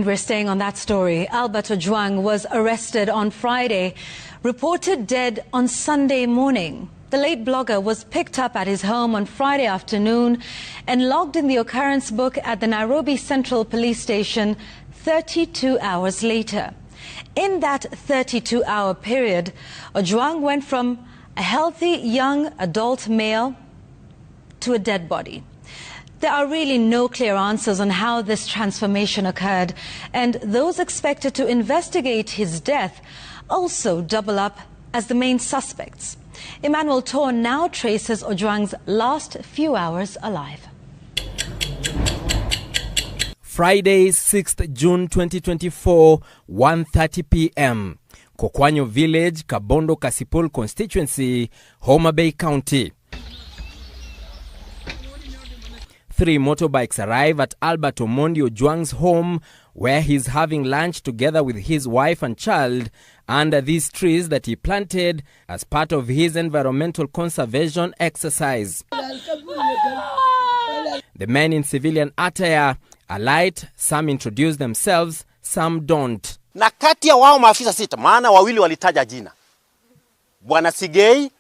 we're staying on that story. Albert Ojwang was arrested on Friday, reported dead on Sunday morning. The late blogger was picked up at his home on Friday afternoon and logged in the occurrence book at the Nairobi Central Police Station 32 hours later. In that 32-hour period, Ojwang went from a healthy young adult male to a dead body. There are really no clear answers on how this transformation occurred, and those expected to investigate his death also double up as the main suspects. Emmanuel Tor now traces Ojwang's last few hours alive. Friday, 6th June 2024, 1:30 p.m. Kokwanyo Village, Kabondo Kasipul constituency, Homa Bay County. 3 motorbikes arrive at Albert Omondi Ojwang's home, where he's having lunch together with his wife and child under these trees that he planted as part of his environmental conservation exercise. The men in civilian attire alight, some introduce themselves, some don't. Na kati ya wao maafisa 6, maana wawili walitaja jina. Bwana Sigei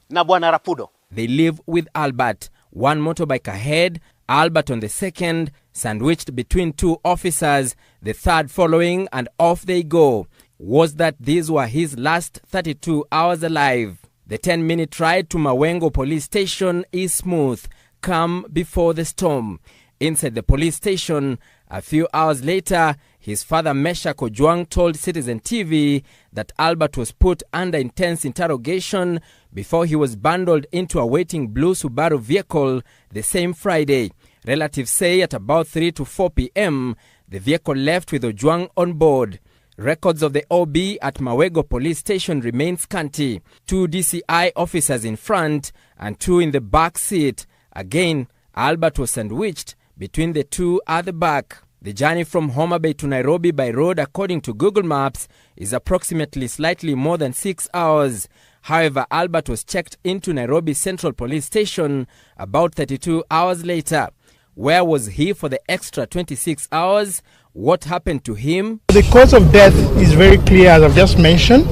na Bwana Rapudo. They live with Albert, one motorbike ahead, Albert on the second, sandwiched between 2 officers, the third following, and off they go. Was that these were his last 32 hours alive? The 10-minute ride to Mawengo police station is smooth, calm before the storm. Inside the police station, a few hours later, his father Meshach Ojwang told Citizen TV that Albert was put under intense interrogation before he was bundled into a waiting blue Subaru vehicle the same Friday. Relatives say at about 3 to 4 p.m., the vehicle left with Ojwang on board. Records of the OB at Mawego police station remain scanty. 2 DCI officers in front and 2 in the back seat. Again, Albert was sandwiched between the 2 at the back. The journey from Homa Bay to Nairobi by road, according to Google Maps, is approximately slightly more than 6 hours. However, Albert was checked into Nairobi Central Police Station about 32 hours later. Where was he for the extra 26 hours? What happened to him? The cause of death is very clear, as I've just mentioned.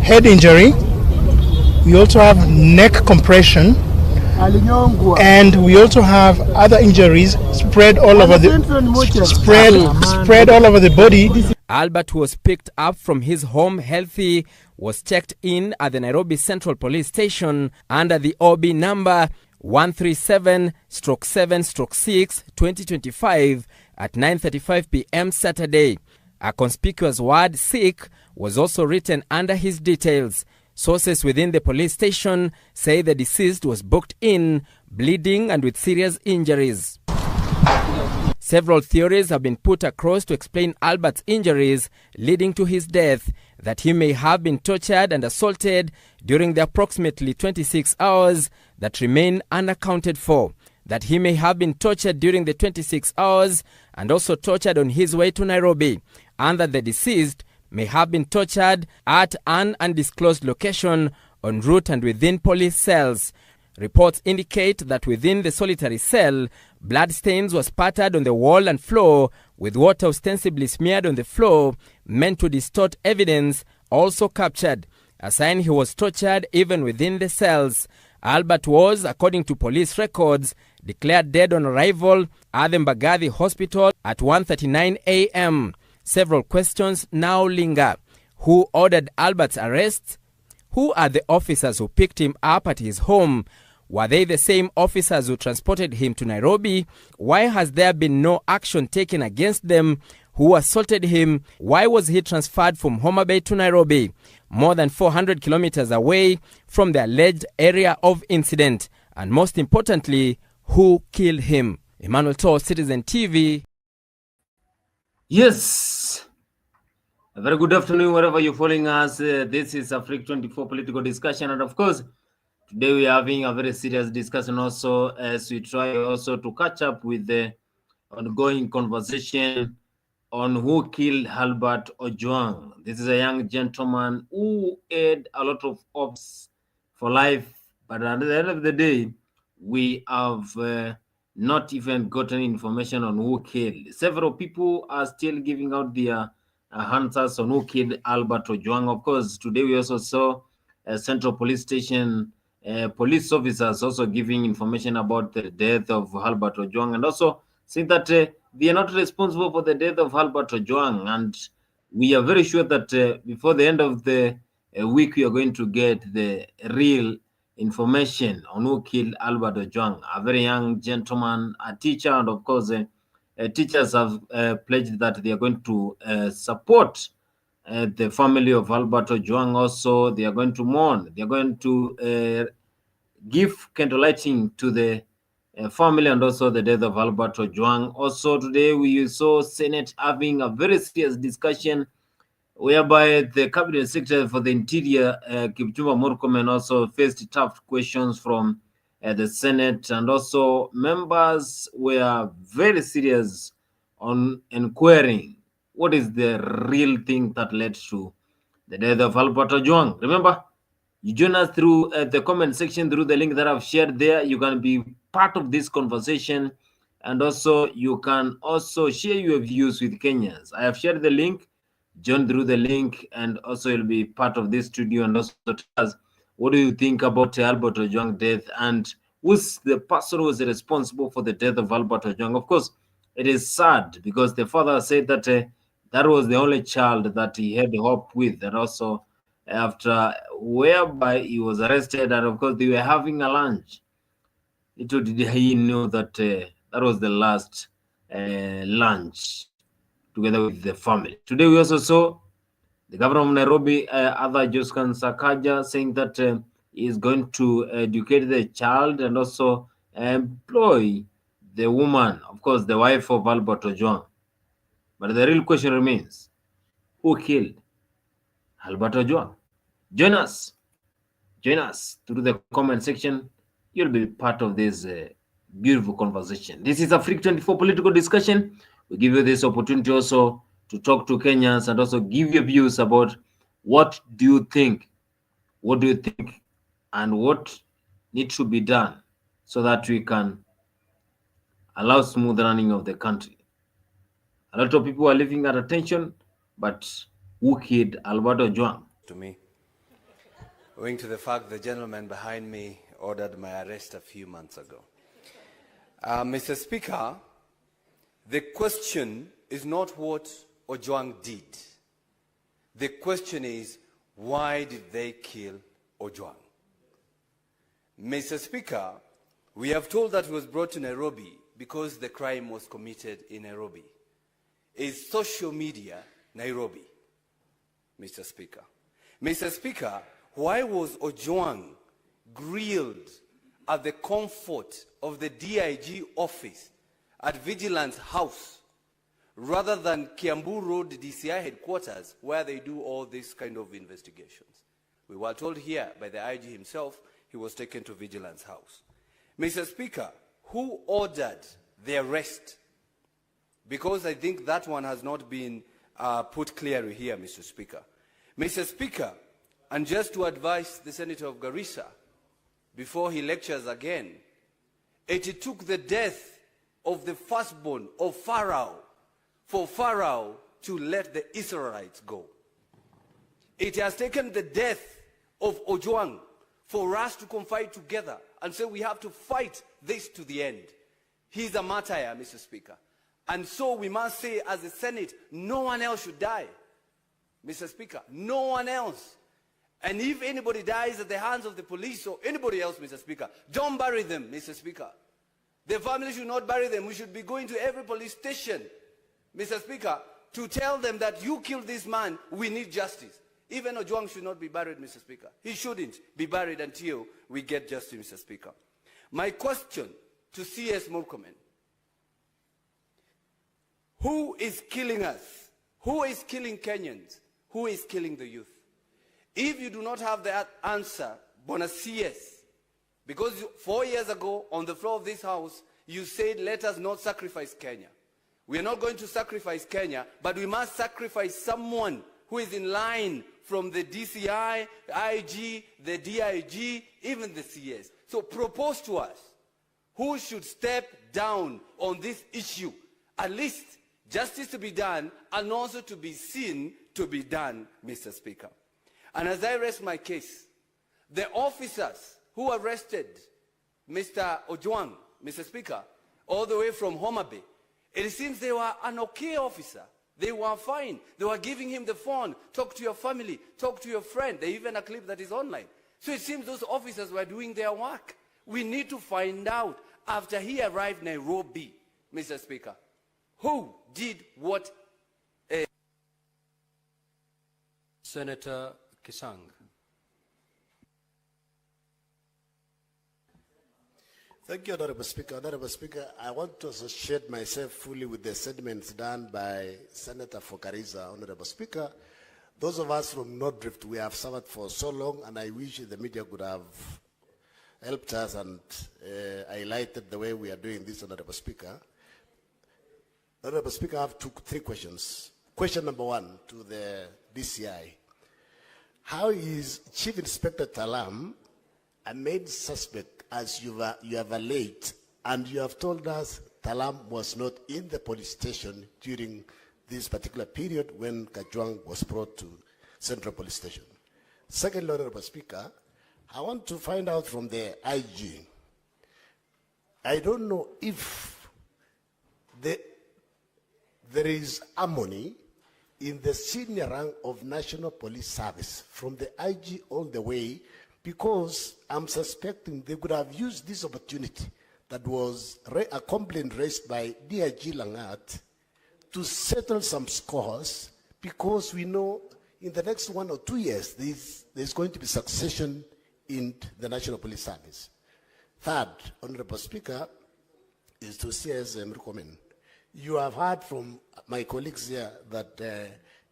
Head injury. We also have neck compression. And we also have other injuries spread all over the body. Albert was picked up from his home healthy, was checked in at the Nairobi Central Police Station under the OB number 137/7/6/2025 at 9:35 p.m. Saturday. A conspicuous word, sick, was also written under his details. Sources within the police station say the deceased was booked in, bleeding and with serious injuries. Several theories have been put across to explain Albert's injuries leading to his death: that he may have been tortured and assaulted during the approximately 26 hours that remain unaccounted for, that he may have been tortured during the 26 hours and also tortured on his way to Nairobi, and that the deceased may have been tortured at an undisclosed location en route and within police cells. Reports indicate that within the solitary cell, blood stains were spattered on the wall and floor, with water ostensibly smeared on the floor, meant to distort evidence, also captured. A sign he was tortured even within the cells. Albert was, according to police records, declared dead on arrival at the Mbagathi Hospital at 1:39 a.m. Several questions now linger. Who ordered Albert's arrest? Who are the officers who picked him up at his home? Were they the same officers who transported him to Nairobi? Why has there been no action taken against them? Who assaulted him? Why was he transferred from Homa Bay to Nairobi, more than 400 kilometers away from the alleged area of incident? And most importantly, who killed him? Emmanuel Tor, Citizen TV. Yes, a very good afternoon wherever you're following us. This is Africa 24 political discussion, and of course today we are having a very serious discussion also, as we try also to catch up with the ongoing conversation on who killed Albert Ojwang. This is a young gentleman who had a lot of hopes for life, but at the end of the day we have not even gotten information on who killed. Several people are still giving out their answers on who killed Albert Ojwang. Of course, today we also saw a Central Police Station police officers also giving information about the death of Albert Ojwang, and also saying that they are not responsible for the death of Albert Ojwang. And we are very sure that before the end of the week, we are going to get the real information on who killed Albert Ojwang, a very young gentleman, a teacher, and of course, teachers have pledged that they are going to support the family of Albert Ojwang. Also, they are going to mourn. They are going to give candlelighting to the family and also the death of Albert Ojwang. Also, today we saw Senate having a very serious discussion whereby the Cabinet Secretary for the Interior, Kipchumba Murkomen, also faced tough questions from the Senate, and also members were very serious on inquiring what is the real thing that led to the death of Albert Ojwang. Remember, you join us through the comment section through the link that I've shared there. You can be part of this conversation, and also you can also share your views with Kenyans. I have shared the link. Join through the link, and also you'll be part of this studio, and also tell us what do you think about Albert Ojwang's death, and who's the person who was responsible for the death of Albert Ojwang. Of course, it is sad because the father said that that was the only child that he had hope with, and also after whereby he was arrested, and of course they were having a lunch. Little did he know that that was the last lunch together with the family. Today we also saw the governor of Nairobi, Arthur Joskan Sakaja, saying that he is going to educate the child and also employ the woman, of course, the wife of Albert Ojwang. But the real question remains, who killed Albert Ojwang? Join us through the comment section. You'll be part of this beautiful conversation. This is Africa 24 political discussion. We give you this opportunity also to talk to Kenyans and also give your views about what do you think, and what needs to be done so that we can allow smooth running of the country. A lot of people are living at attention, but who killed Albert Ojwang? To me, owing to the fact the gentleman behind me ordered my arrest a few months ago. Mr. Speaker, the question is not what Ojwang did. The question is, why did they kill Ojwang? Mr. Speaker, we have told that he was brought to Nairobi because the crime was committed in Nairobi. Is social media Nairobi, Mr. Speaker? Mr. Speaker, why was Ojwang grilled at the comfort of the DIG office at Vigilance House rather than Kiambu Road DCI headquarters where they do all these kind of investigations? We were told here by the IG himself he was taken to Vigilance House. Mr. Speaker, who ordered the arrest? Because I think that one has not been put clearly here, Mr. Speaker. Mr. Speaker, and just to advise the Senator of Garissa, before he lectures again, it took the death of the firstborn of Pharaoh for Pharaoh to let the Israelites go. It has taken the death of Ojwang for us to confide together and say we have to fight this to the end. He's a martyr, Mr. Speaker. And so we must say as a Senate, no one else should die. Mr. Speaker, no one else. And if anybody dies at the hands of the police or anybody else, Mr. Speaker, don't bury them, Mr. Speaker. The family should not bury them. We should be going to every police station, Mr. Speaker, to tell them that you killed this man, we need justice. Even Ojwang should not be buried, Mr. Speaker. He shouldn't be buried until we get justice, Mr. Speaker. My question to CS Murkomen: who is killing us? Who is killing Kenyans? Who is killing the youth? If you do not have that answer, Bona CS, because 4 years ago on the floor of this house, you said, let us not sacrifice Kenya. We are not going to sacrifice Kenya, but we must sacrifice someone who is in line from the DCI, IG, the DIG, even the CS. So propose to us who should step down on this issue. At least justice to be done and also to be seen to be done, Mr. Speaker. And as I rest my case, the officers who arrested Mr. Ojwang, Mr. Speaker, all the way from Homa Bay, it seems they were an okay officer. They were fine. They were giving him the phone, talk to your family, talk to your friend. They even a clip that is online. So it seems those officers were doing their work. We need to find out, after he arrived in Nairobi, Mr. Speaker, who did what. Senator Kisang. Thank you, Honorable Speaker. Honorable Speaker, I want to associate myself fully with the statements done by Senator Fokariza. Honorable Speaker, those of us from North Drift, we have suffered for so long, and I wish the media could have helped us and highlighted the way we are doing this, Honorable Speaker. Honorable Speaker, I have three questions. Question number one to the DCI. How is Chief Inspector Talam a main suspect, as you have alleged, and you have told us Talam was not in the police station during this particular period when Ojwang was brought to Central Police Station? Second, Honorable Speaker, I want to find out from the IG. I don't know if there is harmony in the senior rank of National Police Service from the IG all the way, because I'm suspecting they could have used this opportunity that was a complaint raised by DIG Langat to settle some scores, because we know in the next 1 or 2 years there's going to be succession in the National Police Service. Third, Honorable Speaker, is to CS Mrukomen. You have heard from my colleagues here that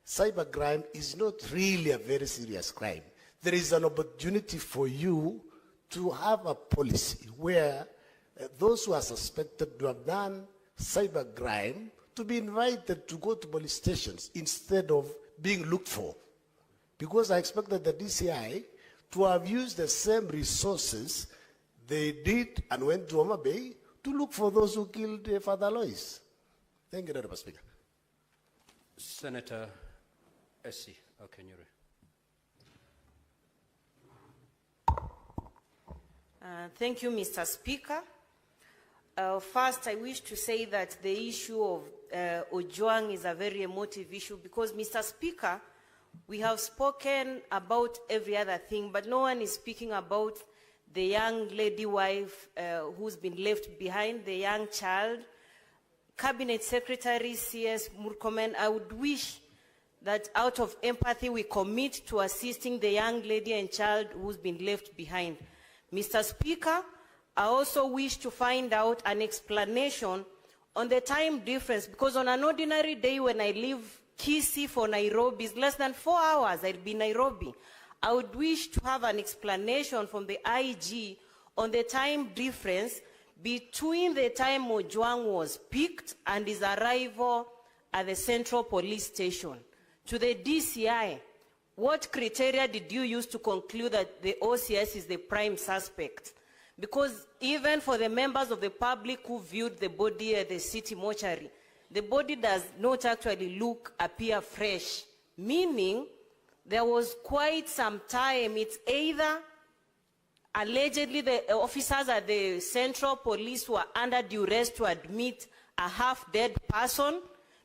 cybercrime is not really a very serious crime. There is an opportunity for you to have a policy where those who are suspected to have done cybercrime to be invited to go to police stations instead of being looked for. Because I expected the DCI to have used the same resources they did and went to Homa Bay to look for those who killed Father Lois. Thank you, Mr. Speaker. Senator Essie Okenyere. Thank you, Mr. Speaker. First, I wish to say that the issue of Ojwang is a very emotive issue because, Mr. Speaker, we have spoken about every other thing, but no one is speaking about the young lady wife who's been left behind, the young child. Cabinet Secretary C.S. Murkomen, I would wish that out of empathy we commit to assisting the young lady and child who's been left behind. Mr. Speaker, I also wish to find out an explanation on the time difference, because on an ordinary day when I leave Kisii for Nairobi, it's less than 4 hours, I'll be in Nairobi. I would wish to have an explanation from the IG on the time difference between the time Ojwang was picked and his arrival at the Central Police Station. To the DCI, what criteria did you use to conclude that the OCS is the prime suspect? Because even for the members of the public who viewed the body at the city mortuary, the body does not actually appear fresh, meaning there was quite some time. It's either allegedly the officers at the Central Police were under duress to admit a half-dead person,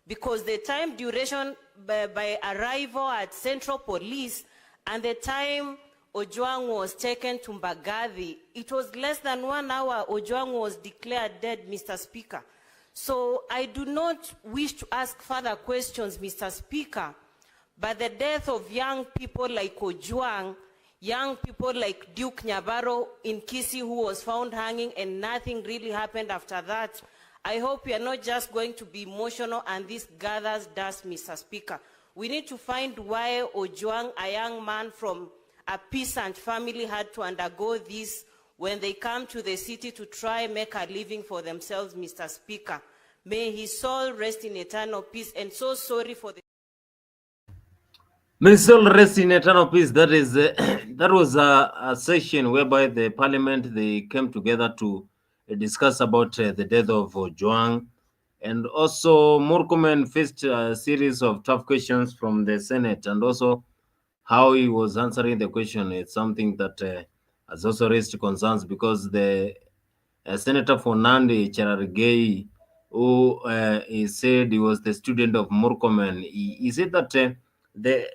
because the time duration by arrival at Central Police and the time Ojwang was taken to Mbagathi, it was less than 1 hour Ojwang was declared dead, Mr. Speaker. So I do not wish to ask further questions, Mr. Speaker, but the death of young people like Ojwang, young people like Duke Nyabaro in Kisii who was found hanging and nothing really happened after that, I hope we are not just going to be emotional and this gathers dust, Mr. Speaker. We need to find why Ojwang, a young man from a peasant family, had to undergo this when they come to the city to try and make a living for themselves, Mr. Speaker. May his soul rest in eternal peace, and so sorry for the... May his soul rest in eternal peace. That is, that was a session whereby the parliament, they came together to discuss about the death of Ojwang. And also, Murkomen faced a series of tough questions from the Senate, and also how he was answering the question. It's something that has also raised concerns because the Senator for Nandi Cherargei, who he said he was the student of Murkomen, he said that the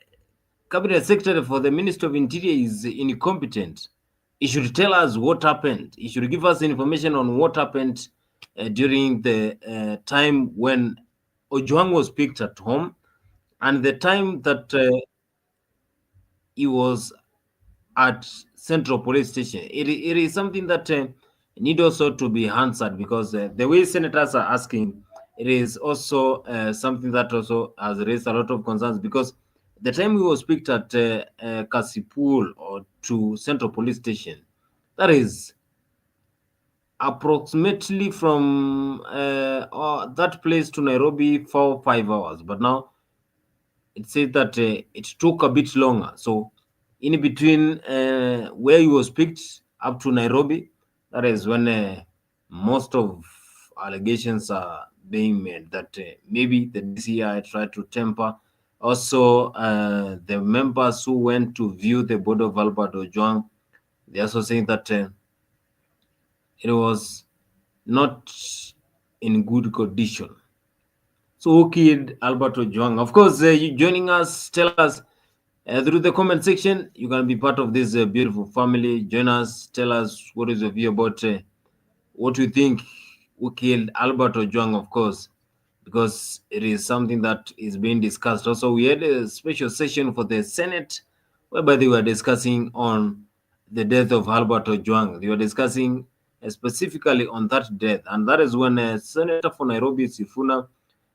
Cabinet Secretary for the Ministry of Interior is incompetent. He should tell us what happened. He should give us information on what happened during the time when Ojwang was picked at home and the time that he was at Central Police Station. It is something that need also to be answered because the way senators are asking, it is also something that also has raised a lot of concerns because the time we was picked at Kasipul or to Central Police Station, that is approximately from that place to Nairobi for 5 hours. But now it said that it took a bit longer. So in between where he was picked up to Nairobi, that is when most of allegations are being made that maybe the DCI tried to temper. Also, the members who went to view the body of Albert Ojwang, they also saying that it was not in good condition. So who killed Albert Ojwang? Of course, you joining us, tell us through the comment section. You can be part of this beautiful family. Join us, tell us what is your view about what you think who killed Albert Ojwang, of course, because it is something that is being discussed. Also, we had a special session for the Senate whereby they were discussing on the death of Albert Ojwang. They were discussing specifically on that death, and that is when Senator for Nairobi Sifuna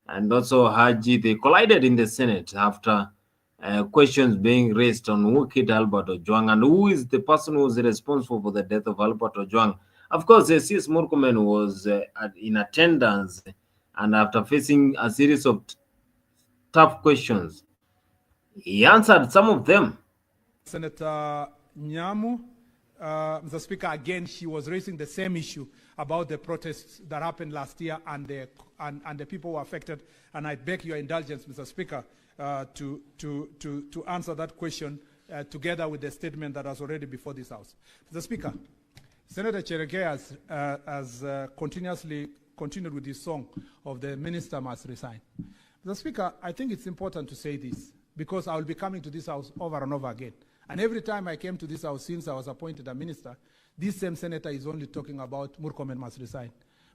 and also Haji, they collided in the Senate after questions being raised on who killed Albert Ojwang and who is the person who was responsible for the death of Albert Ojwang. Of course, CS Murkomen was in attendance, and after facing a series of tough questions, he answered some of them. Senator Nyamu, Mr. Speaker, again, she was raising the same issue about the protests that happened last year and the people who were affected. And I beg your indulgence, Mr. Speaker, to answer that question together with the statement that was already before this House. Mr. Speaker, Senator Cherargei has continuously continued with his song of the minister must resign. Mr. Speaker, I think it's important to say this because I will be coming to this House over and over again. And every time I came to this House since I was appointed a minister, this same senator is only talking about Murkomen must resign.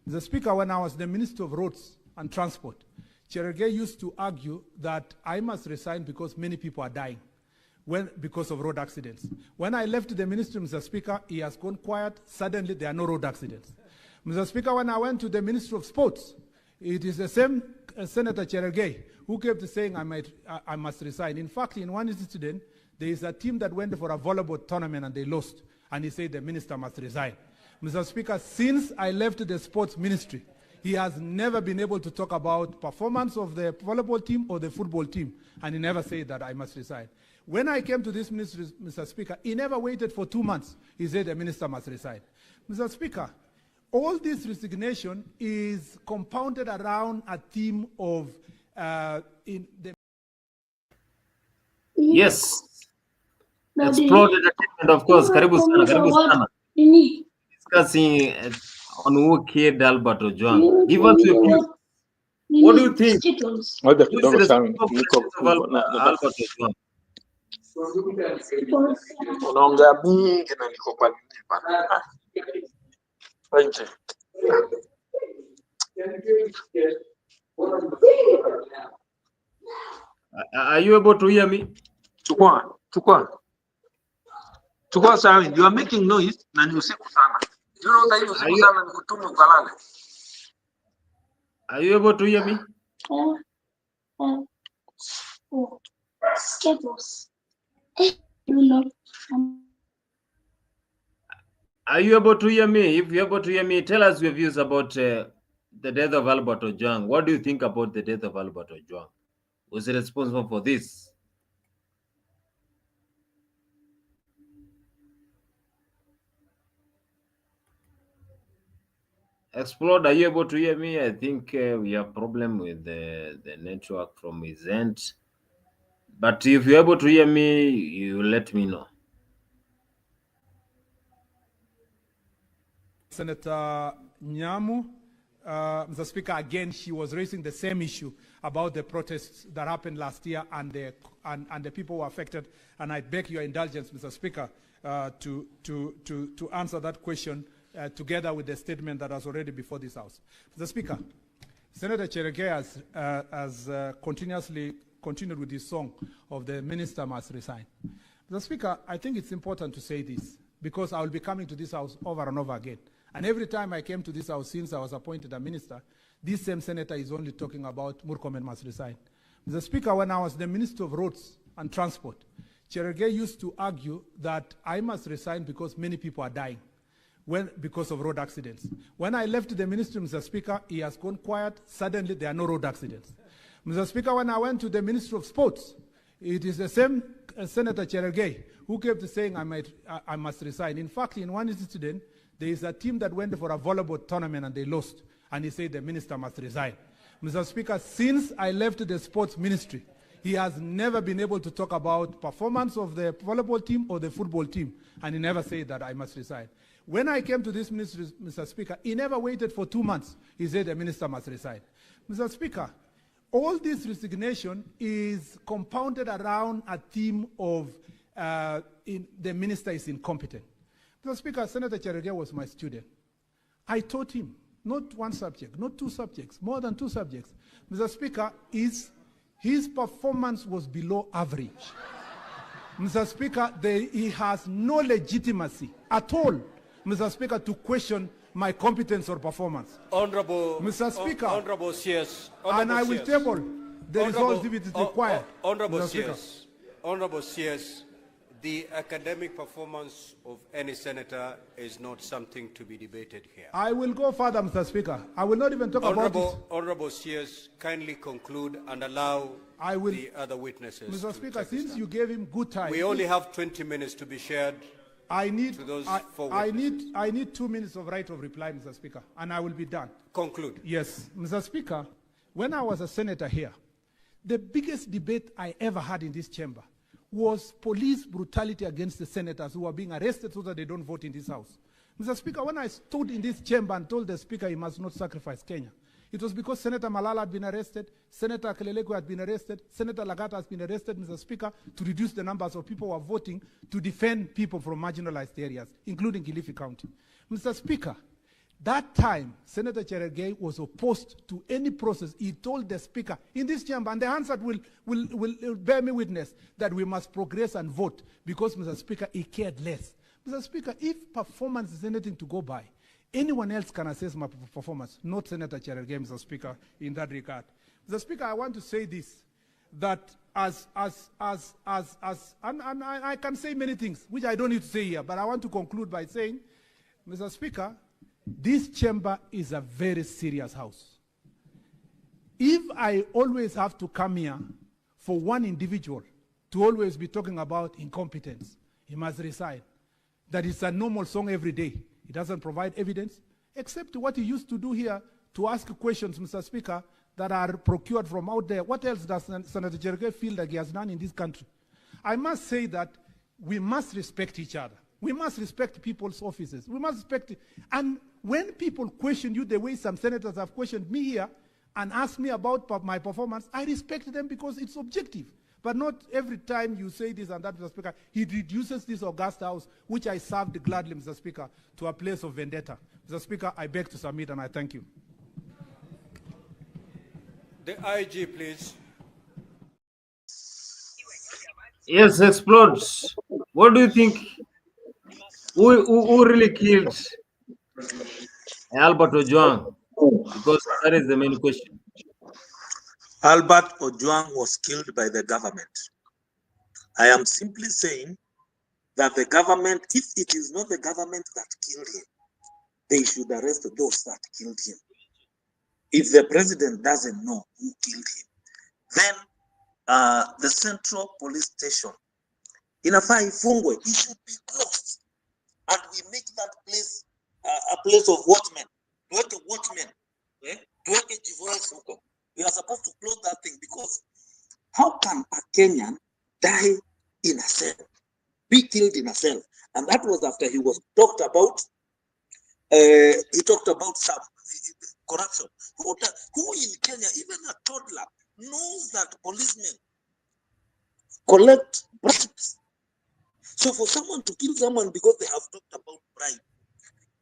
Mr. Speaker, when I was the Minister of Roads and Transport, Cherargei used to argue that I must resign because many people are dying because of road accidents. When I left the ministry, Mr. Speaker, he has gone quiet. Suddenly, there are no road accidents. Mr. Speaker, when I went to the Ministry of Sports, it is the same Senator Cherargei who kept saying I must resign. In fact, in one incident, there is a team that went for a volleyball tournament and they lost. And he said the minister must resign. Mr. Speaker, since I left the sports ministry, he has never been able to talk about performance of the volleyball team or the football team. And he never said that I must resign. When I came to this ministry, Mr. Speaker, he never waited for 2 months. He said the minister must resign. Mr. Speaker, all this resignation is compounded around a theme of in the Yes. Explore the entertainment, of course. Karibu sana. Discussing on who killed Albert Ojwang. Give us your views. What do you think? Ngoja Who is kidogo sana, responsible niko for the death of Albert Ojwang? unaongea mingi na niko kwa nini bana? Nje. Are you able to hear me? Chukua sana. You are making noise na ni usiku sana. You know that usiku sana ni kutumu ukalale. Are you able to hear me? Are you able to hear me? If you're able to hear me, tell us your views about the death of Albert Ojwang. What do you think about the death of Albert Ojwang? Was he responsible for this? Explode, are you able to hear me? I think we have problem with the network from his end. But if you're able to hear me, you let me know. Senator Nyamu, Mr. Speaker, again, she was raising the same issue about the protests that happened last year and the people who were affected. And I beg your indulgence, Mr. Speaker, to answer that question together with the statement that was already before this House. Mr. Speaker, Senator Cherege has continuously continued with this song of the minister must resign. Mr. Speaker, I think it's important to say this because I will be coming to this House over and over again. And every time I came to this House since I was appointed a minister, this same senator is only talking about Murkomen must resign. Mr. Speaker, when I was the Minister of Roads and Transport, Cherege used to argue that I must resign because many people are dying because of road accidents. When I left the ministry, Mr. Speaker, he has gone quiet. Suddenly, there are no road accidents. Mr. Speaker, when I went to the Ministry of Sports, it is the same Senator Cherege who kept saying I must resign. In fact, in one incident, there is a team that went for a volleyball tournament and they lost. And he said the minister must resign. Mr. Speaker, since I left the sports ministry, he has never been able to talk about performance of the volleyball team or the football team. And he never said that I must resign. When I came to this ministry, Mr. Speaker, he never waited for 2 months. He said the minister must resign. Mr. Speaker, all this resignation is compounded around a theme of the minister is incompetent. Mr. Speaker, Senator Cherege was my student. I taught him, not one subject, not 2 subjects, more than 2 subjects. Mr. Speaker, his performance was below average. Mr. Speaker, he has no legitimacy at all, Mr. Speaker, to question my competence or performance. Honorable Mr. Speaker, Honorable CS, and I will table the results if it is required. Honorable CS, Honorable CS, the academic performance of any senator is not something to be debated here. I will go further, Mr. Speaker. I will not even talk about it. Honorable CS, kindly conclude and allow the other witnesses. Mr. Speaker, since you gave him good time. We only have 20 minutes to be shared. I need 2 minutes of right of reply, Mr. Speaker, and I will be done. Conclude. Yes, Mr. Speaker, when I was a senator here, the biggest debate I ever had in this chamber was police brutality against the senators who are being arrested so that they don't vote in this House. Mr. Speaker, when I stood in this chamber and told the Speaker he must not sacrifice Kenya, it was because Senator Malala had been arrested, Senator Keleleko had been arrested, Senator Lagata has been arrested, Mr. Speaker, to reduce the numbers of people who are voting to defend people from marginalized areas, including Kilifi County. Mr. Speaker, that time, Senator Cherege was opposed to any process. He told the Speaker in this chamber, and the answer will bear me witness, that we must progress and vote because, Mr. Speaker, he cared less. Mr. Speaker, if performance is anything to go by, anyone else can assess my performance, not Senator Cherege, Mr. Speaker, in that regard. Mr. Speaker, I want to say this, that and I can say many things, which I don't need to say here, but I want to conclude by saying, Mr. Speaker, this chamber is a very serious house. If I always have to come here for one individual to always be talking about incompetence, he must resign. That is a normal song every day. He doesn't provide evidence, except what he used to do here to ask questions, Mr. Speaker, that are procured from out there. What else does Senator Cherege feel like he has done in this country? I must say that we must respect each other. We must respect people's offices. We must respect it. And when people question you the way some senators have questioned me here and asked me about my performance, I respect them because it's objective. But not every time you say this and that, Mr. Speaker, he reduces this august house, which I served gladly, Mr. Speaker, to a place of vendetta. Mr. Speaker, I beg to submit and I thank you. The IG, please. Yes, Explode. What do you think? Who really killed Albert Ojwang? Because that is the main question. Albert Ojwang was killed by the government. I am simply saying that the government, if it is not the government that killed him, they should arrest those that killed him. If the president doesn't know who killed him, then the central police station in Afai Fungwe, it should be closed. And we make that place a place of watchmen. Let the supposed to close that thing, because how can a Kenyan die in a cell, be killed in a cell? And that was after he was talked about. He talked about some corruption. Who in Kenya, even a toddler, knows that policemen collect bribes? So for someone to kill someone because they have talked about bribe,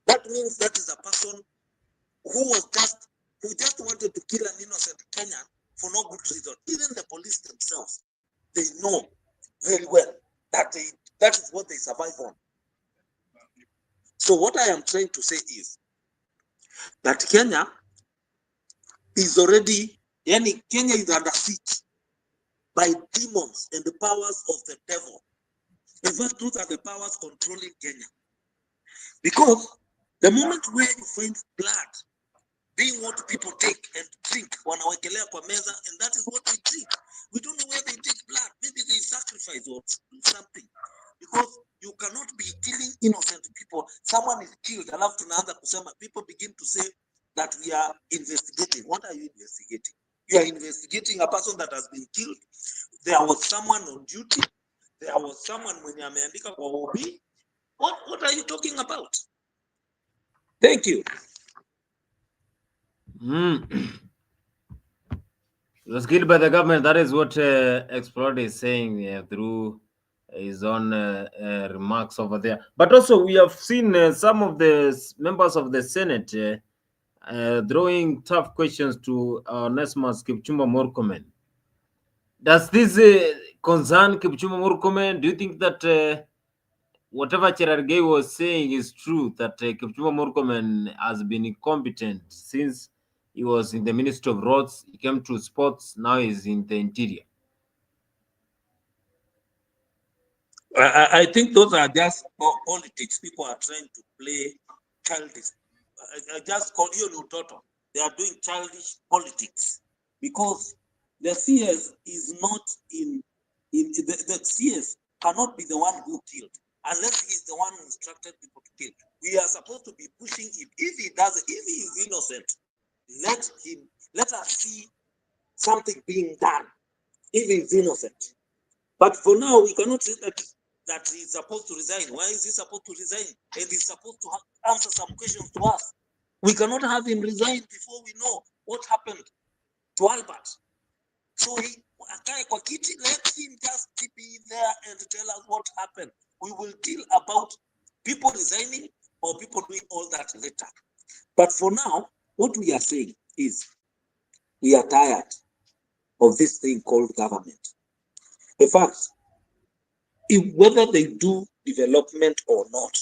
that means that is a person who just wanted to kill an innocent Kenyan for no good reason. Even the police themselves, they know very well that that is what they survive on. So what I am trying to say is that Kenya is already, Kenya is under siege by demons and the powers of the devil. In fact, those are the powers controlling Kenya. Because the moment where you find blood being what people take and drink, wanawekelea kwa meza, and that is what they drink. We don't know where they take blood. Maybe they sacrifice or something. Because you cannot be killing innocent people. Someone is killed, alafu tunaanza kusema, people begin to say that we are investigating. What are you investigating? You are investigating a person that has been killed. There was someone on duty. There was someone mwenye ameandika kwa OB. What are you talking about? Thank you. It was killed by the government. That is what Explorer is saying through his own remarks over there. But also, we have seen some of the members of the Senate throwing tough questions to Nesmas Kipchumba Murkomen. Does this concern Kipchumba Murkomen? Do you think that whatever Cherargei was saying is true, that Kipchumba Murkomen has been incompetent since he was in the Ministry of Roads, he came to sports, now he's in the interior? I think those are just politics. People are trying to play childish. I just call you Nutoto. They are doing childish politics because the CS is not in the CS cannot be the one who killed unless he is the one who instructed people to kill. We are supposed to be pushing him. If he does, if he is innocent, let us see something being done if he is innocent. But for now, we cannot say that he's supposed to resign. Why is he supposed to resign? And he's supposed to answer some questions to us. We cannot have him resign before we know what happened to Albert. So let him just be there and tell us what happened. We will deal about people resigning or people doing all that later. But for now, what we are saying is we are tired of this thing called government. In fact, whether they do development or not,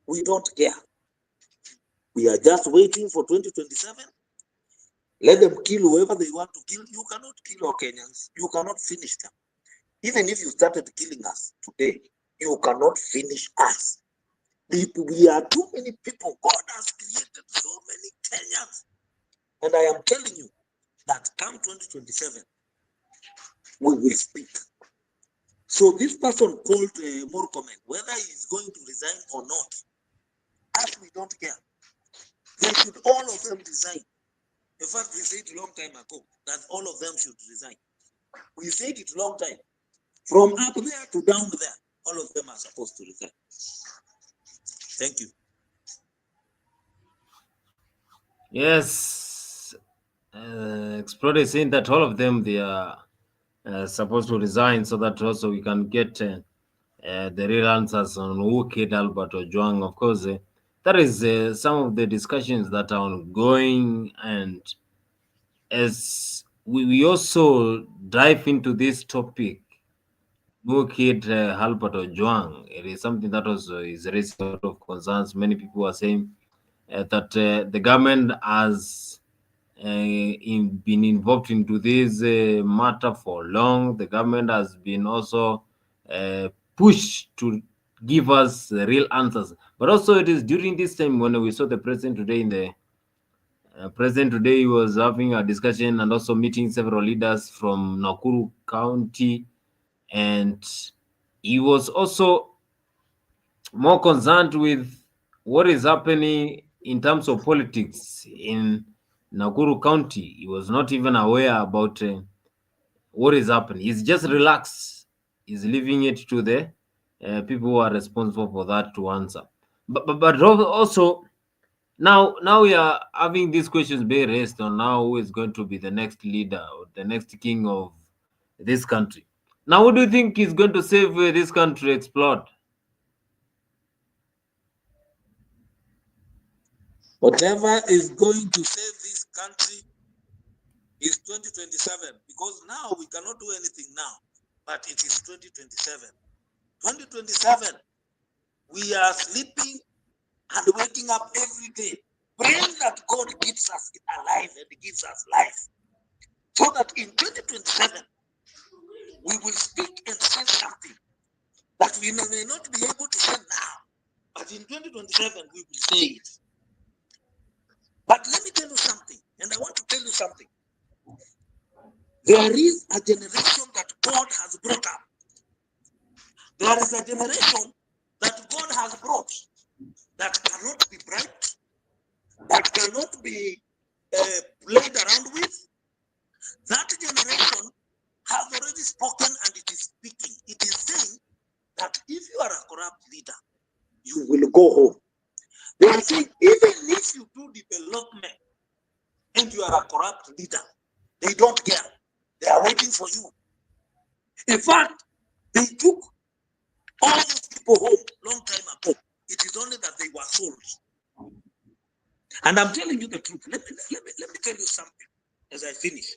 we don't care. We are just waiting for 2027. Let them kill whoever they want to kill. You cannot kill our Kenyans. You cannot finish them. Even if you started killing us today, you cannot finish us. We are too many people. God has created so many Kenyans. And I am telling you that come 2027, we will speak. So this person called Murkomen, whether he is going to resign or not, us, we don't care. They should all of them resign. In fact, we said a long time ago that all of them should resign. We said it a long time. From up there to down there, all of them are supposed to resign. Thank you. Yes. Explorer is saying that all of them, they are supposed to resign so that also we can get the real answers on who killed Albert Ojwang. Of course, that is some of the discussions that are ongoing, and as we also dive into this topic, who killed Albert Ojwang, it is something that also is raising a lot of concerns. Many people are saying that the government has been involved into this matter for long. The government has been also pushed to give us the real answers. But also it is during this time when we saw the president today in the president today, he was having a discussion and also meeting several leaders from Nakuru County, and he was also more concerned with what is happening in terms of politics in Nakuru County, he was not even aware about what is happening. He's just relaxed. He's leaving it to the people who are responsible for that to answer. But also, now we are having these questions being raised on now who is going to be the next leader or the next king of this country. Now, who do you think is going to save this country explode? Whatever is going to save this country is 2027, because now we cannot do anything now, but it is 2027. 2027, we are sleeping and waking up every day, praying that God keeps us alive and gives us life, so that in 2027, we will speak and say something that we may not be able to say now, but in 2027, we will say it. But let me tell you something, and I want to tell you something. There is a generation that God has brought up. There is a generation that God has brought that cannot be bribed, that cannot be played around with. That generation has already spoken, and it is speaking. It is saying that if you are a corrupt leader, you will go home. They are saying, even if you do development and you are a corrupt leader, they don't care. They are waiting for you. In fact, they took all those people home long time ago. It is only that they were sold. And I'm telling you the truth. Let me tell you something as I finish.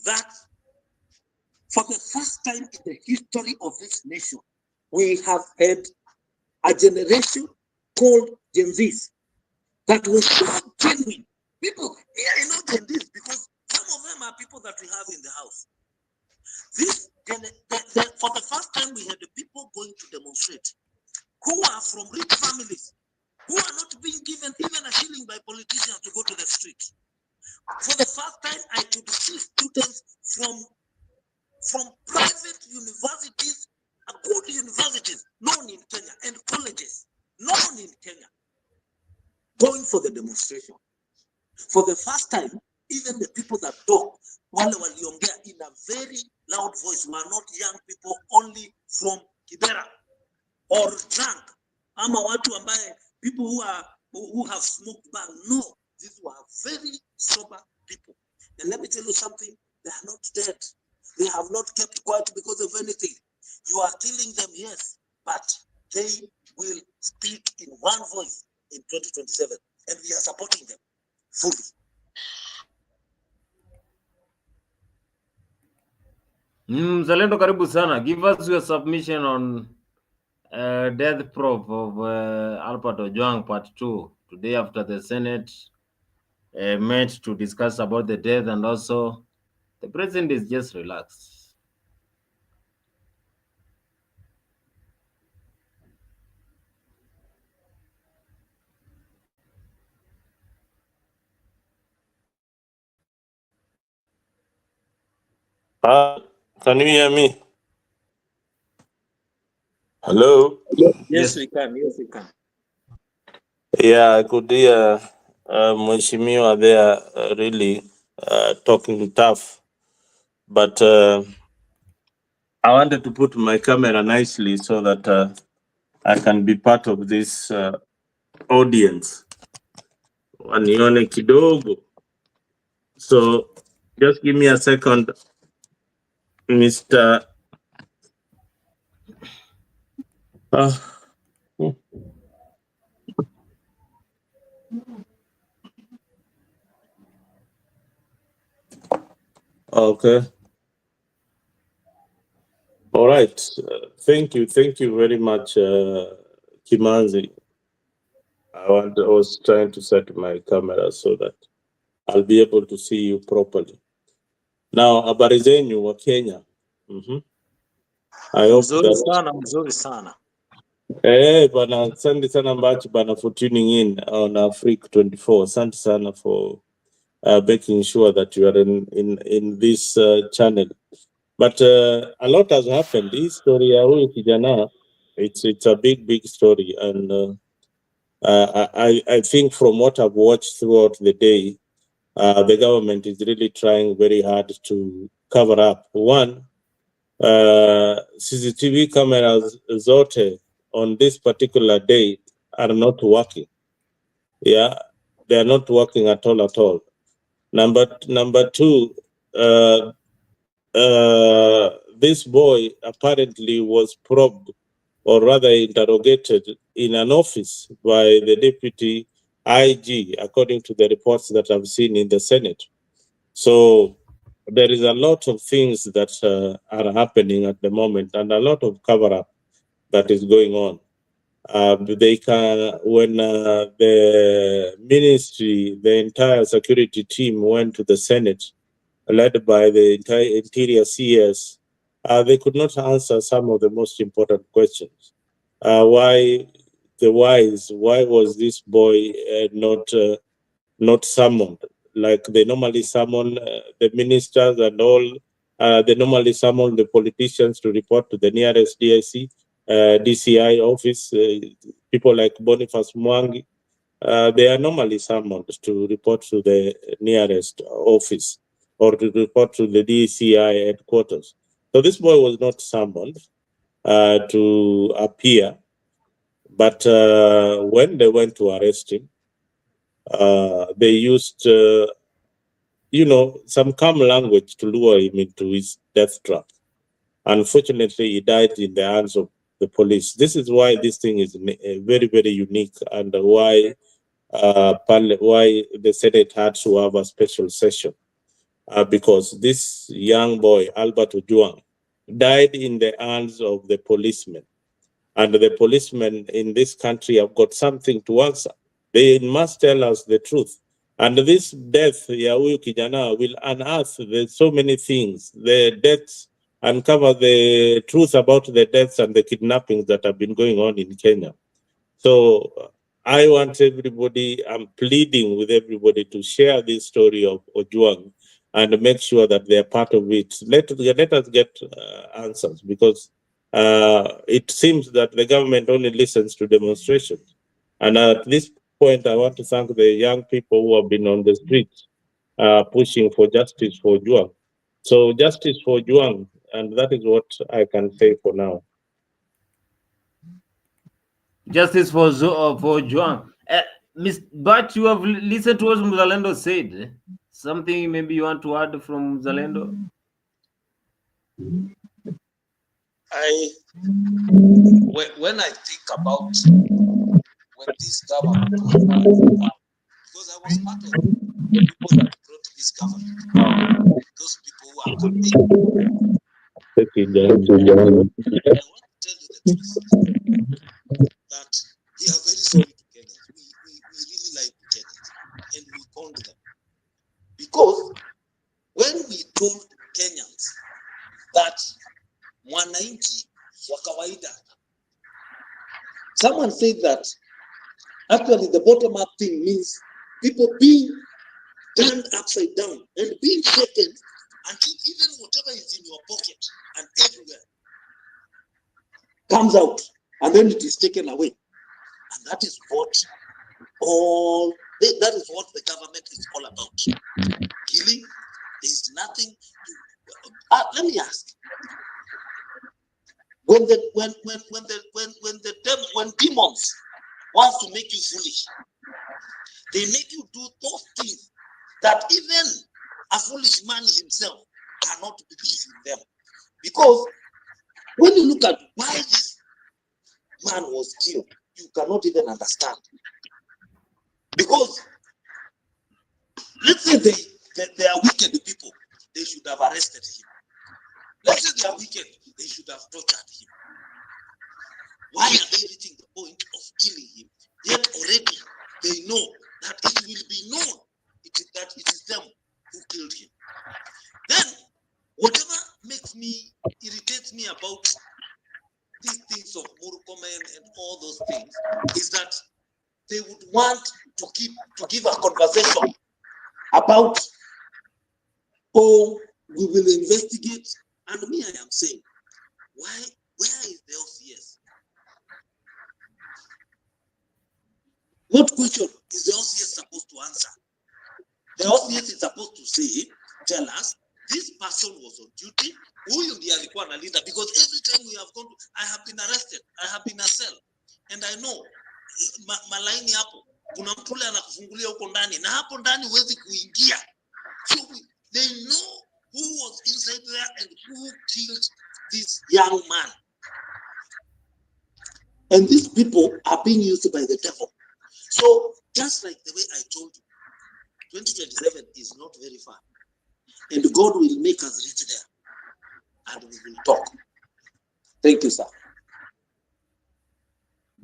That for the first time in the history of this nation, we have had a generation called Gen Zs that was so genuine. People, I know Gen Zs because some of them are people that we have in the house. For the first time, we had the people going to demonstrate who are from rich families, who are not being given even a shilling by politicians to go to the street. For the first time, I could see students from private universities, good universities, known in Kenya, and colleges, known in Kenya, going for the demonstration. For the first time, even the people that talk, wale waliongea in a very loud voice, were not young people only from Kibera or drunk. Ama watu ambaye, people who have smoked bang. No, these were very sober people. And let me tell you something, they are not dead. They have not kept quiet because of anything. You are killing them, yes, but they will speak in one voice in 2027, and we are supporting them fully. Mzalendo, karibu sana. Give us your submission on death probe of Albert Ojwang part 2 today after the Senate met to discuss about the death, and also the president is just relaxed. Can you hear me? Hello? Yes, we can. Yes, we can. Yeah, I could hear Mheshimiwa there really talking tough. But I wanted to put my camera nicely so that I can be part of this audience. Wanione kidogo. So just give me a second, Mr. Okay. All right. Thank you very much, Kimanzi. I was trying to set my camera so that I'll be able to see you properly. Now, habari zenyu wa Kenya. I hope Mzuri sana. Bana, asante sana Mbachi bana for tuning in on Africa 24. Asante sana for making sure that you are in this channel. But a lot has happened. This story ya huyu kijana, it's a big story, and I think from what I've watched throughout the day, the government is really trying very hard to cover up. One, CCTV cameras zote on this particular day are not working. Yeah, they are not working at all. Number two, this boy apparently was probed, or rather interrogated, in an office by the deputy IG, according to the reports that I've seen in the Senate. So there is a lot of things that are happening at the moment, and a lot of cover-up that is going on. They can, when the ministry, the entire security team went to the Senate, led by the entire interior CS, they could not answer some of the most important questions. Why was this boy not summoned? Like they normally summon the ministers and all. They normally summon the politicians to report to the nearest DCI office. People like Boniface Mwangi, they are normally summoned to report to the nearest office or to report to the DCI headquarters. So this boy was not summoned to appear, but when they went to arrest him, they used, some calm language to lure him into his death trap. Unfortunately, he died in the hands of the police. This is why this thing is very, very unique, and why the Senate had to have a special session, because this young boy, Albert Ojwang, died in the hands of the policemen. And the policemen in this country have got something to answer. They must tell us the truth. And this death, Yahuyu Kijana, will unearth so many things, the deaths, uncover the truth about the deaths and the kidnappings that have been going on in Kenya. So I want everybody, I'm pleading with everybody to share this story of Ojwang and make sure that they're part of it. Let us get answers, because it seems that the government only listens to demonstrations. And at this point, I want to thank the young people who have been on the streets pushing for justice for Ojwang. So justice for Ojwang, and that is what I can say for now. Justice for Ojwang. But you have listened to what Mzalendo said. Something maybe you want to add from Mzalendo? When I think about when this government was brought, because I was part of the people that brought this government, those people who are campaigning. I want to tell you the truth that we are very sorry to Kenyans. We really like Kenyans, and we called them. Because when we told Kenyans that mwananchi wa kawaida, someone said that actually the bottom-up thing means people being turned upside down and being shaken until even whatever is in your pocket and everywhere comes out, and then it is taken away. And that is what that is what the government is all about. Killing, there is nothing. Let me ask: when demons want to make you foolish, they make you do those things that even a foolish man himself cannot believe in them. Because when you look at why this man was killed, you cannot even understand. Because let's say they are wicked people, they should have arrested him. Let's say they are wicked, they should have tortured him. Why are they reaching the point of killing him? Yet already they know that it will be known that it is them who killed him. Then whatever irritates me about these things of Murkomen and all those things is that they would want to give a conversation about, oh, we will investigate. And me, I am saying, where is the LCS? What question is the LCS supposed to answer? The OCS is supposed to say, tell us, this person was on duty, huyu ndiye alikuwa na leader, because every time we have gone, I have been arrested, I have been in a cell, and I know, malaini hapo, kuna mtu ule anakufungulia huko ndani, na hapo ndani huwezi kuingia. So they know who was inside there and who killed this young man. And these people are being used by the devil. So just like the way I told you, 2027 is not very far. And God will make us reach there. And we will talk. Thank you, sir.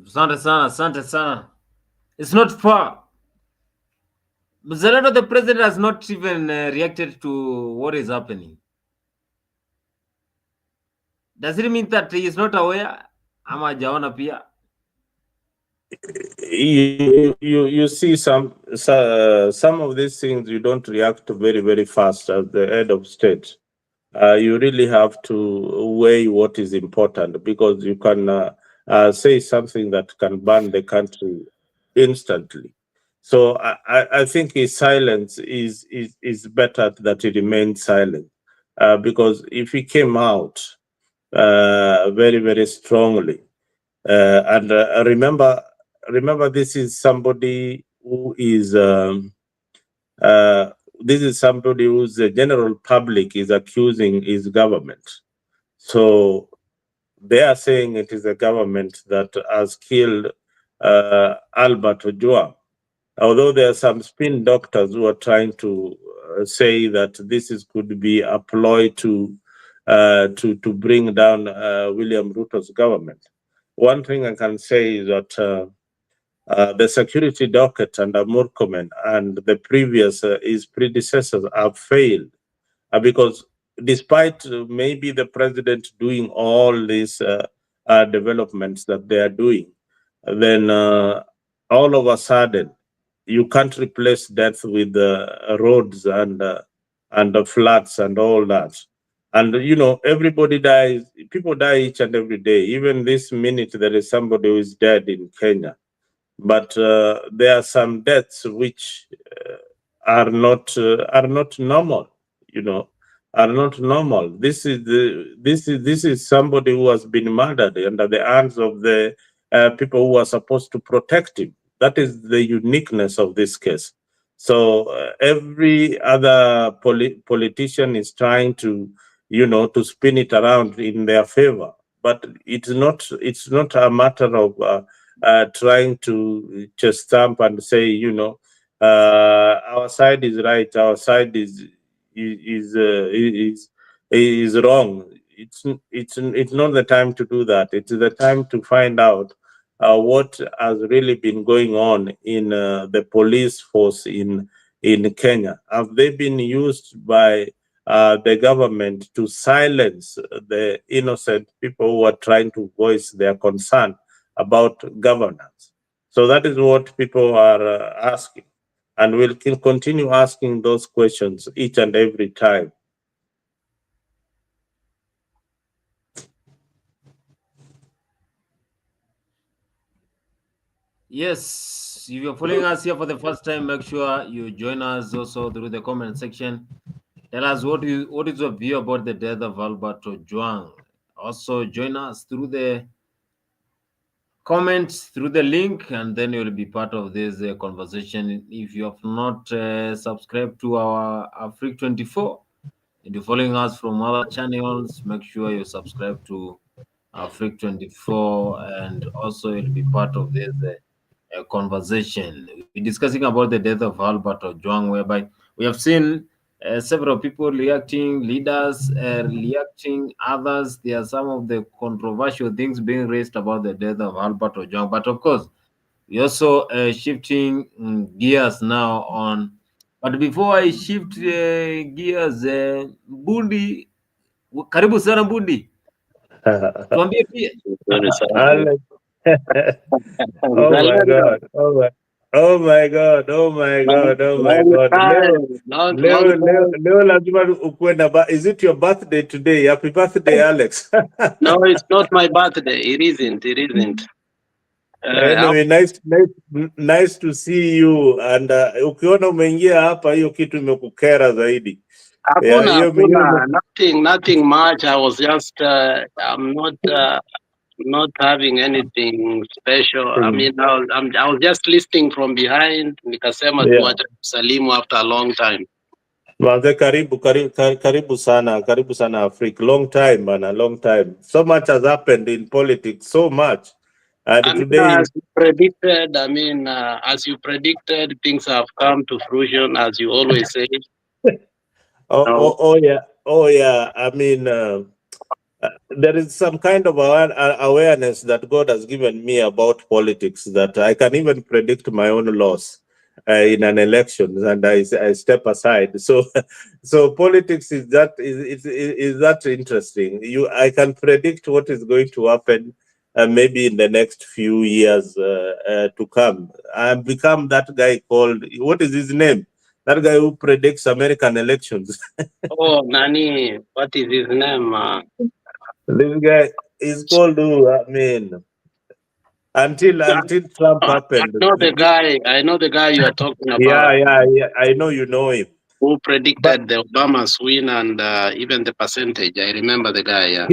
Asante sana. It's not far. Mzalendo, the president has not even reacted to what is happening. Does it mean that he is not aware? Ama hajaona pia? You see some of these things you don't react very, very fast as the head of state. You really have to weigh what is important, because you can say something that can burn the country instantly. So I think his silence is better that he remains silent, because if he came out very, very strongly, and remember, this is somebody who is this is somebody who's the general public is accusing his government. So they are saying it is the government that has killed Albert Ojwang. Although there are some spin doctors who are trying to say that this could be a ploy to bring down William Ruto's government. One thing I can say is that the security docket under Murkomen and the previous his predecessors have failed, because despite maybe the president doing all these developments that they are doing, then all of a sudden you can't replace death with roads and the floods and all that. And everybody dies. People die each and every day. Even this minute, there is somebody who is dead in Kenya. But there are some deaths which are not normal. Are not normal. This is somebody who has been murdered under the hands of the people who are supposed to protect him. That is the uniqueness of this case. So every other politician is trying to to spin it around in their favor, but it's not a matter of trying to just stamp and say, our side is right, our side is wrong. It's not the time to do that. It's the time to find out what has really been going on in the police force in Kenya. Have they been used by the government to silence the innocent people who are trying to voice their concern about governance? So that is what people are asking, and we'll continue asking those questions each and every time. Yes, if you're following us here for the first time, make sure you join us also through the comment section. Tell us what is your view about the death of Albert Ojwang. Also join us through the comments, through the link, and then you'll be part of this conversation. If you have not subscribed to our Afrique 24, and you're following us from other channels, make sure you subscribe to Afrique 24, and also you'll be part of this conversation. We're discussing about the death of Albert Ojwang, whereby we have seen several people reacting, leaders reacting, others. There are some of the controversial things being raised about the death of Albert Ojwang. But of course, we also shifting gears now on. But before I shift gears, Bundi, karibu sana Bundi. Tuambie pia. Oh my God! Oh my God! Oh my God! Oh my God! Leo lazima ukuwe na is it your birthday today? Happy birthday, Alex. No, it's not my birthday. It isn't. Anyway, nice to see you. And ukiona umeingia hapa, hiyo kitu imekukera zaidi. Hakuna, nothing much. I was just, I'm not having anything special. I mean, I was just listening from behind. Nikasema tuache kusalimu after a long time. Manze, karibu sana Africa. Long time, man, a long time. So much has happened in politics, so much. And today, as you predicted, as you predicted, things have come to fruition, as you always say. Oh yeah. I mean, there is some kind of awareness that God has given me about politics that I can even predict my own loss in an election, and I step aside. So politics is that interesting. I can predict what is going to happen. Maybe in the next few years to come. I've become that guy called, what is his name? That guy who predicts American elections. Oh, Nani, what is his name? This guy is called, until Trump happened. I know the guy you are talking about. Yeah. I know you know him. Who predicted the Obama's win and even the percentage. I remember the guy, yeah.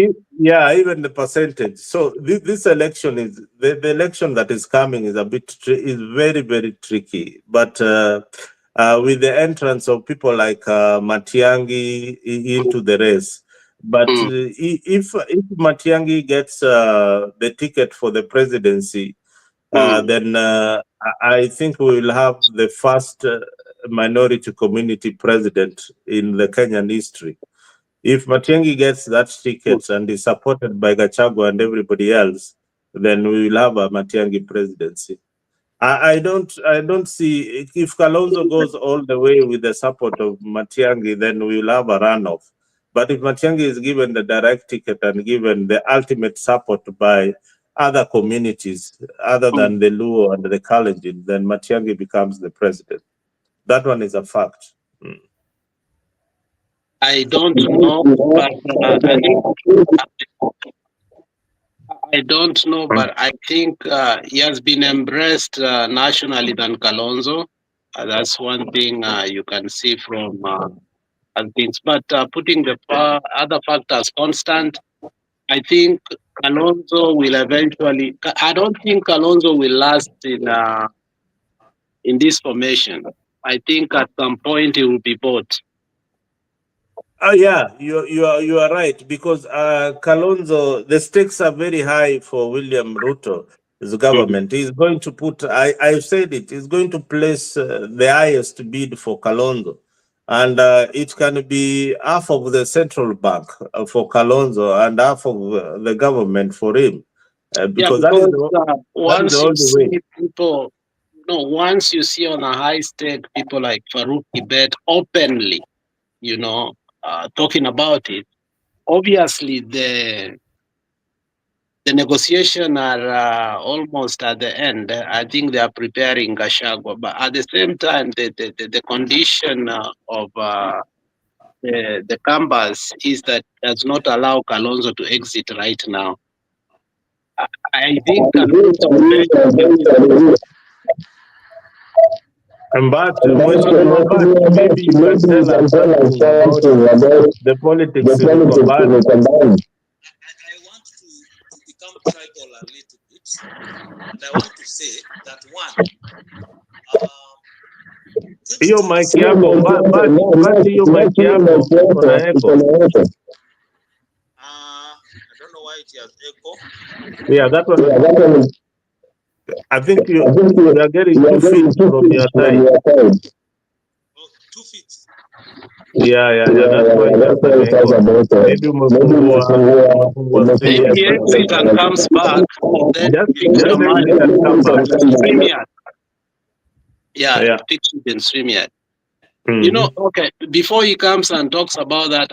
Even the percentage. So this election is, the election that is coming is is very, very tricky. But with the entrance of people like Matiang'i into the race, but if Matiang'i gets the ticket for the presidency, then I think we will have the first minority community president in the Kenyan history. If Matiang'i gets that ticket and is supported by Gachagua and everybody else, then we will have a Matiang'i presidency. I don't see, if Kalonzo goes all the way with the support of Matiang'i, then we will have a runoff. But if Matiang'i is given the direct ticket and given the ultimate support by other communities other than the Luo and the Kalenjin, then Matiang'i becomes the president. That one is a fact. I don't know, but I think he has been embraced nationally than Kalonzo. That's one thing you can see from things. But putting the other factors constant, I think Kalonzo will eventually. I don't think Kalonzo will last in this formation. I think at some point he will be bought. Oh yeah, you are right, because Kalonzo, the stakes are very high for William Ruto's government. He's going to put, I said it, he's going to place the highest bid for Kalonzo, and it can be half of the central bank for Kalonzo and half of the government for him, because that is once the only way. People, once you see on a high stake people like Farouk Kibet openly, talking about it, obviously the negotiation are almost at the end. I think they are preparing Gachagua, but at the same time, the condition of the canvas is that does not allow Kalonzo to exit right now. I think But maybe you can tell us something about the politics in Kobani. I want to become tribal a little bit, and I want to say that one, hiyo mic yako, basi hiyo mic yako kuna echo. I don't know why it has echo. Yeah, that one. I think you are getting 2 feet from your side. 2 feet. Yeah. That's why that's an echo. Maybe umefungua maybe exit and comes back. Then just exit and come back. Yeah. Fix it in StreamYard. Okay, before he comes and talks about that,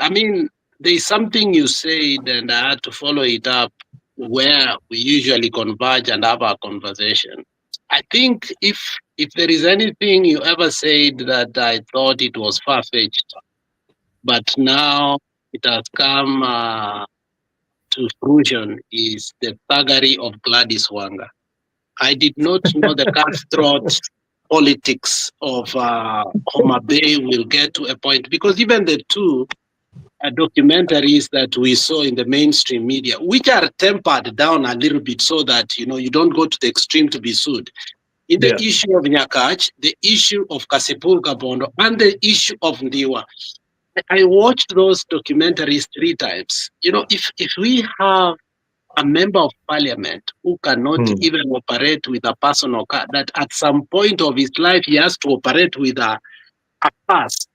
there's something you said and I had to follow it up where we usually converge and have our conversation. I think if there is anything you ever said that I thought it was far-fetched, but now it has come to fruition, is the thuggery of Gladys Wanga. I did not know the cutthroat politics of Homa Bay will get to a point, because even the two documentaries that we saw in the mainstream media, which are tempered down a little bit so that, you don't go to the extreme to be sued. In the issue of Nyakach, the issue of Kasipul Gabondo, and the issue of Ndiwa, I watched those documentaries 3 times. If we have a member of parliament who cannot even operate with a personal car, that at some point of his life he has to operate with a pass.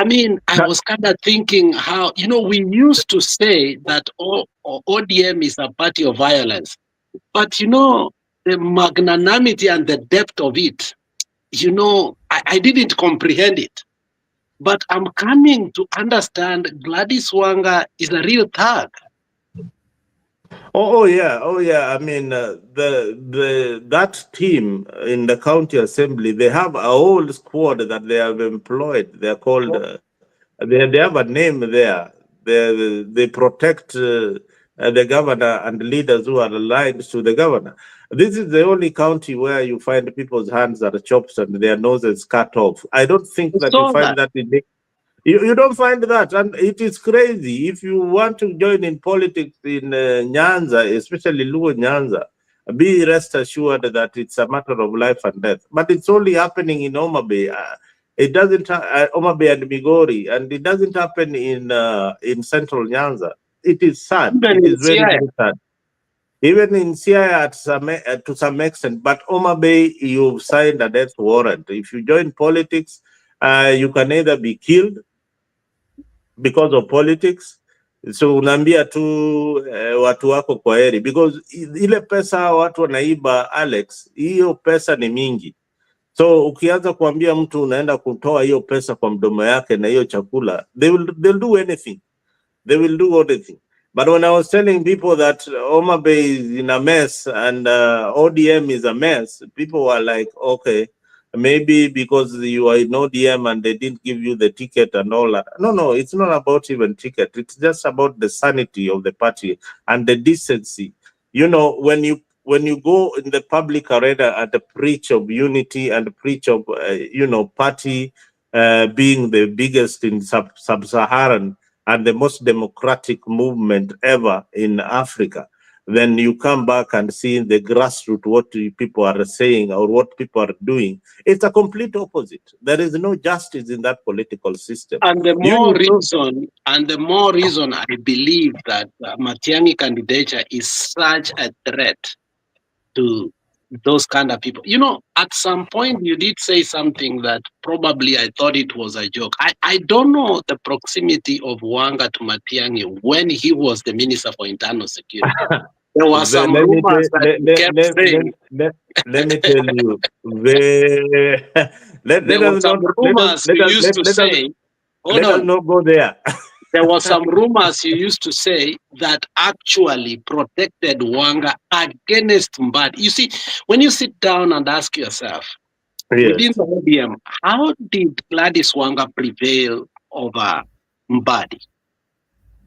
I mean, I was kind of thinking how, we used to say that ODM is a party of violence, but the magnanimity and the depth of it, I didn't comprehend it. But I'm coming to understand Gladys Wanga is a real thug. Oh yeah. I mean, that team in the county assembly, they have a whole squad that they have employed. They're called. They have a name there. They protect the governor and leaders who are aligned to the governor. This is the only county where you find people's hands are chopped and their noses cut off. I don't think that you find that in. You don't find that, and it is crazy. If you want to join in politics in Nyanza, especially Luo Nyanza, be rest assured that it's a matter of life and death. But it's only happening in Homa Bay. It doesn't Homa Bay and Migori, and it doesn't happen in Central Nyanza. It is sad. It is very, very sad. Even in CIA to some extent, but Homa Bay, you've signed a death warrant. If you join politics, you can either be killed because of politics, so unaambia tu watu wako kwa heri, because ile pesa watu wanaiba, Alex, hiyo pesa ni mingi. So ukianza kuambia mtu unaenda kutoa hiyo pesa kwa mdomo yake na hiyo chakula, they'll do anything. They will do anything. But when I was telling people that Homa Bay is in a mess and ODM is a mess, people were like, okay, maybe because you are in ODM and they didn't give you the ticket and all that. No, it's not about even ticket. It's just about the sanity of the party and the decency. When you go in the public arena and preach of unity and preach of, party being the biggest in sub-Saharan and the most democratic movement ever in Africa, then you come back and see in the grassroots what people are saying or what people are doing. It's a complete opposite. There is no justice in that political system. And the more reason I believe that Matiang'i candidature is such a threat to those kind of people. At some point you did say something that probably I thought it was a joke. I don't know the proximity of Wanga to Matiang'i when he was the Minister for Internal Security. There were some rumors that he kept saying. Let me tell you. There were some rumors you used to say. Let us not go there. There were some rumors you used to say that actually protected Wanga against Mbadi. You see, when you sit down and ask yourself, within the ODM, how did Gladys Wanga prevail over Mbadi?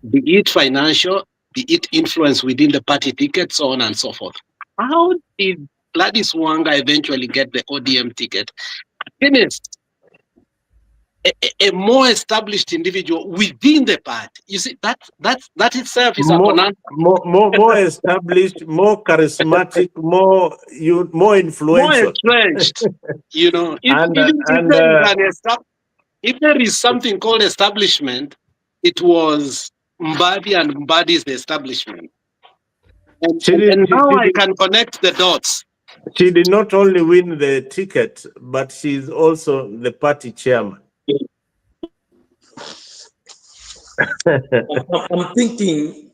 Be it financial, be it influence within the party ticket, so on and so forth. How did Gladys Wanga eventually get the ODM ticket against a more established individual within the party? You see, that itself is a conundrum. More established, more charismatic, more influential. More entrenched. If there is something called establishment, it was Mbadi, and Mbadi is the establishment. And now I can connect the dots. She did not only win the ticket, but she's also the party chairman. I'm thinking.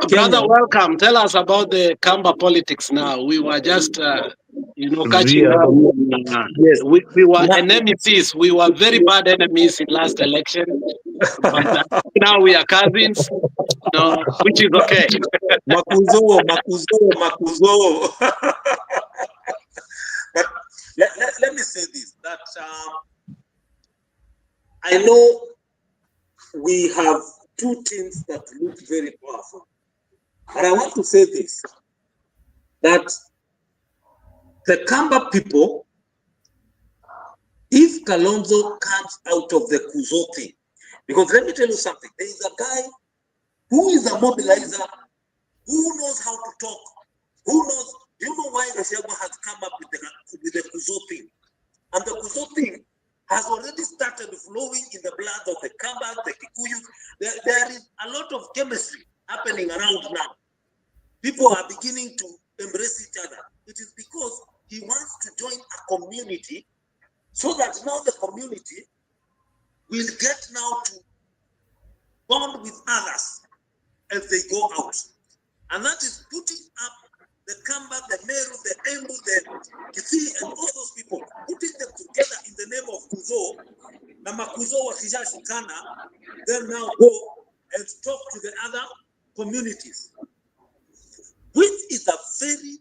Brother, welcome. Tell us about the Kamba politics now. We were just, catching up. Yes. We were enemies. We were very bad enemies in last election. But now we are cousins, which is okay. Makuzo. But let me say this, that I know we have two teams that look very powerful. And I want to say this, that the Kamba people, if Kalonzo comes out of the Kuzo thing, because let me tell you something, there is a guy who is a mobilizer, who knows how to talk, who knows, you know why Gachagua has come up with the Kuzo thing. And the Kuzo thing has already started flowing in the blood of the Kamba, the Kikuyu. There is a lot of chemistry happening around now. People are beginning to embrace each other. It is because he wants to join a community so that now the community will get now to bond with others as they go out. And that is putting up the Kamba, the Meru, the Embu, the Kisii, and all those people, putting them together in the name of Kuzo. Nama Kuzo wakishashikana, then now go and talk to the other communities. Which is a very,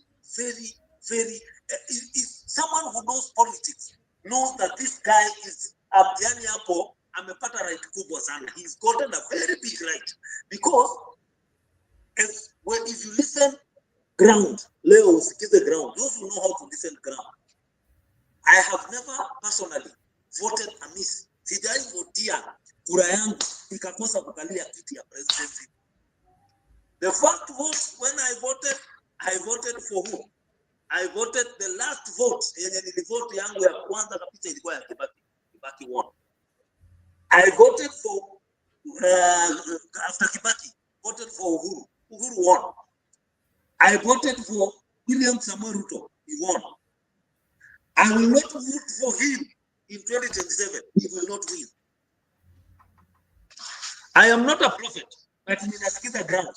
is someone who knows politics, knows that this guy is Abdiani Apo, amepata right kubwa sana. He's gotten a very big right. Because if you listen ground, Leo usikize ground, those who know how to listen ground. I have never personally voted amiss. Sijai votia kura yangu ikakosa kukalia kiti ya presidency. The first vote when I voted for who? I voted the last vote. Yenye nilivote yangu ya kwanza kabisa ilikuwa ya Kibaki won. I voted for after Kibaki, voted for Uhuru. Uhuru won. I voted for William Samoei Ruto. He won. I will not vote for him in 2027. He will not win. I am not a prophet, but ninasikiza ground.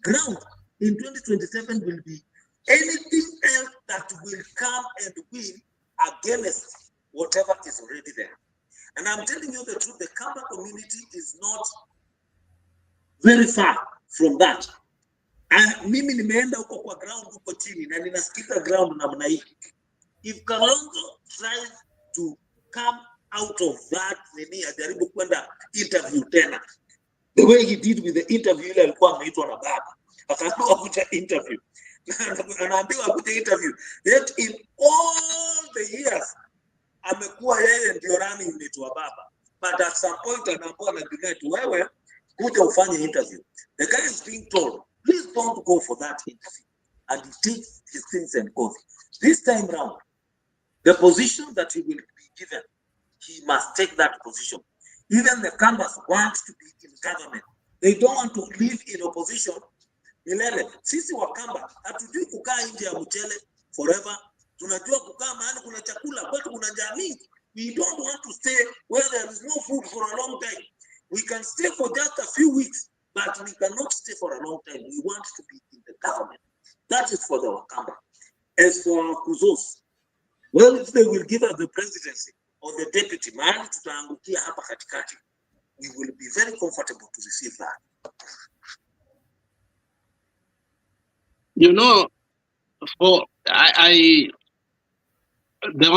Ground in 2027 will be anything else that will come and win against whatever is already there. And I'm telling you the truth, the Kamba community is not very far from that. Mimi nimeenda huko kwa ground huko chini na ninasikiza ground namna hii. If Kalonzo tries to come out of that, nini ajaribu kwenda interview tena. The way he did with the interview ile alikuwa ameitwa na baba. Akaambiwa kuja interview. Anaambiwa kuja interview. Yet in all the years amekuwa yeye ndio running mate wa baba. But at some point anaambiwa na Junet, wewe kuja ufanye interview. The guy is being told, please don't go for that interview. And he takes his things and goes. This time round, the position that he will be given, he must take that position. Even the Kambas want to be in government. They don't want to live in opposition. Milele, sisi wa Kamba, hatujui kukaa nje ya mchele forever. Tunajua kukaa mahali kuna chakula, kwetu kuna jamii. We don't want to stay where there is no food for a long time. We can stay for just a few weeks, but we cannot stay for a long time. We want to be in the government. That is for the Wakamba. As for our Kuzos, well, if they will give us the presidency or the deputy, mahali tutaangukia hapa katikati, we will be very comfortable to receive that. You know, for the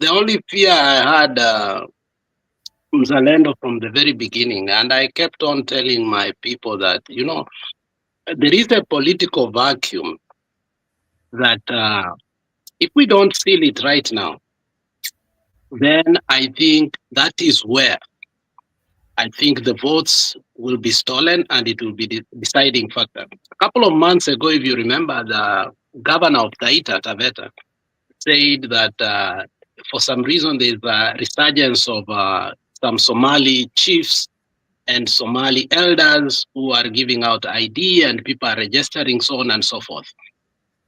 only fear I had Mzalendo from the very beginning, and I kept on telling my people that, you know, there is a political vacuum that if we don't seal it right now, then I think that is where I think the votes will be stolen and it will be the deciding factor. A couple of months ago, if you remember, the governor of Taita Taveta said that for some reason there's a resurgence of some Somali chiefs and Somali elders who are giving out ID and people are registering, so on and so forth.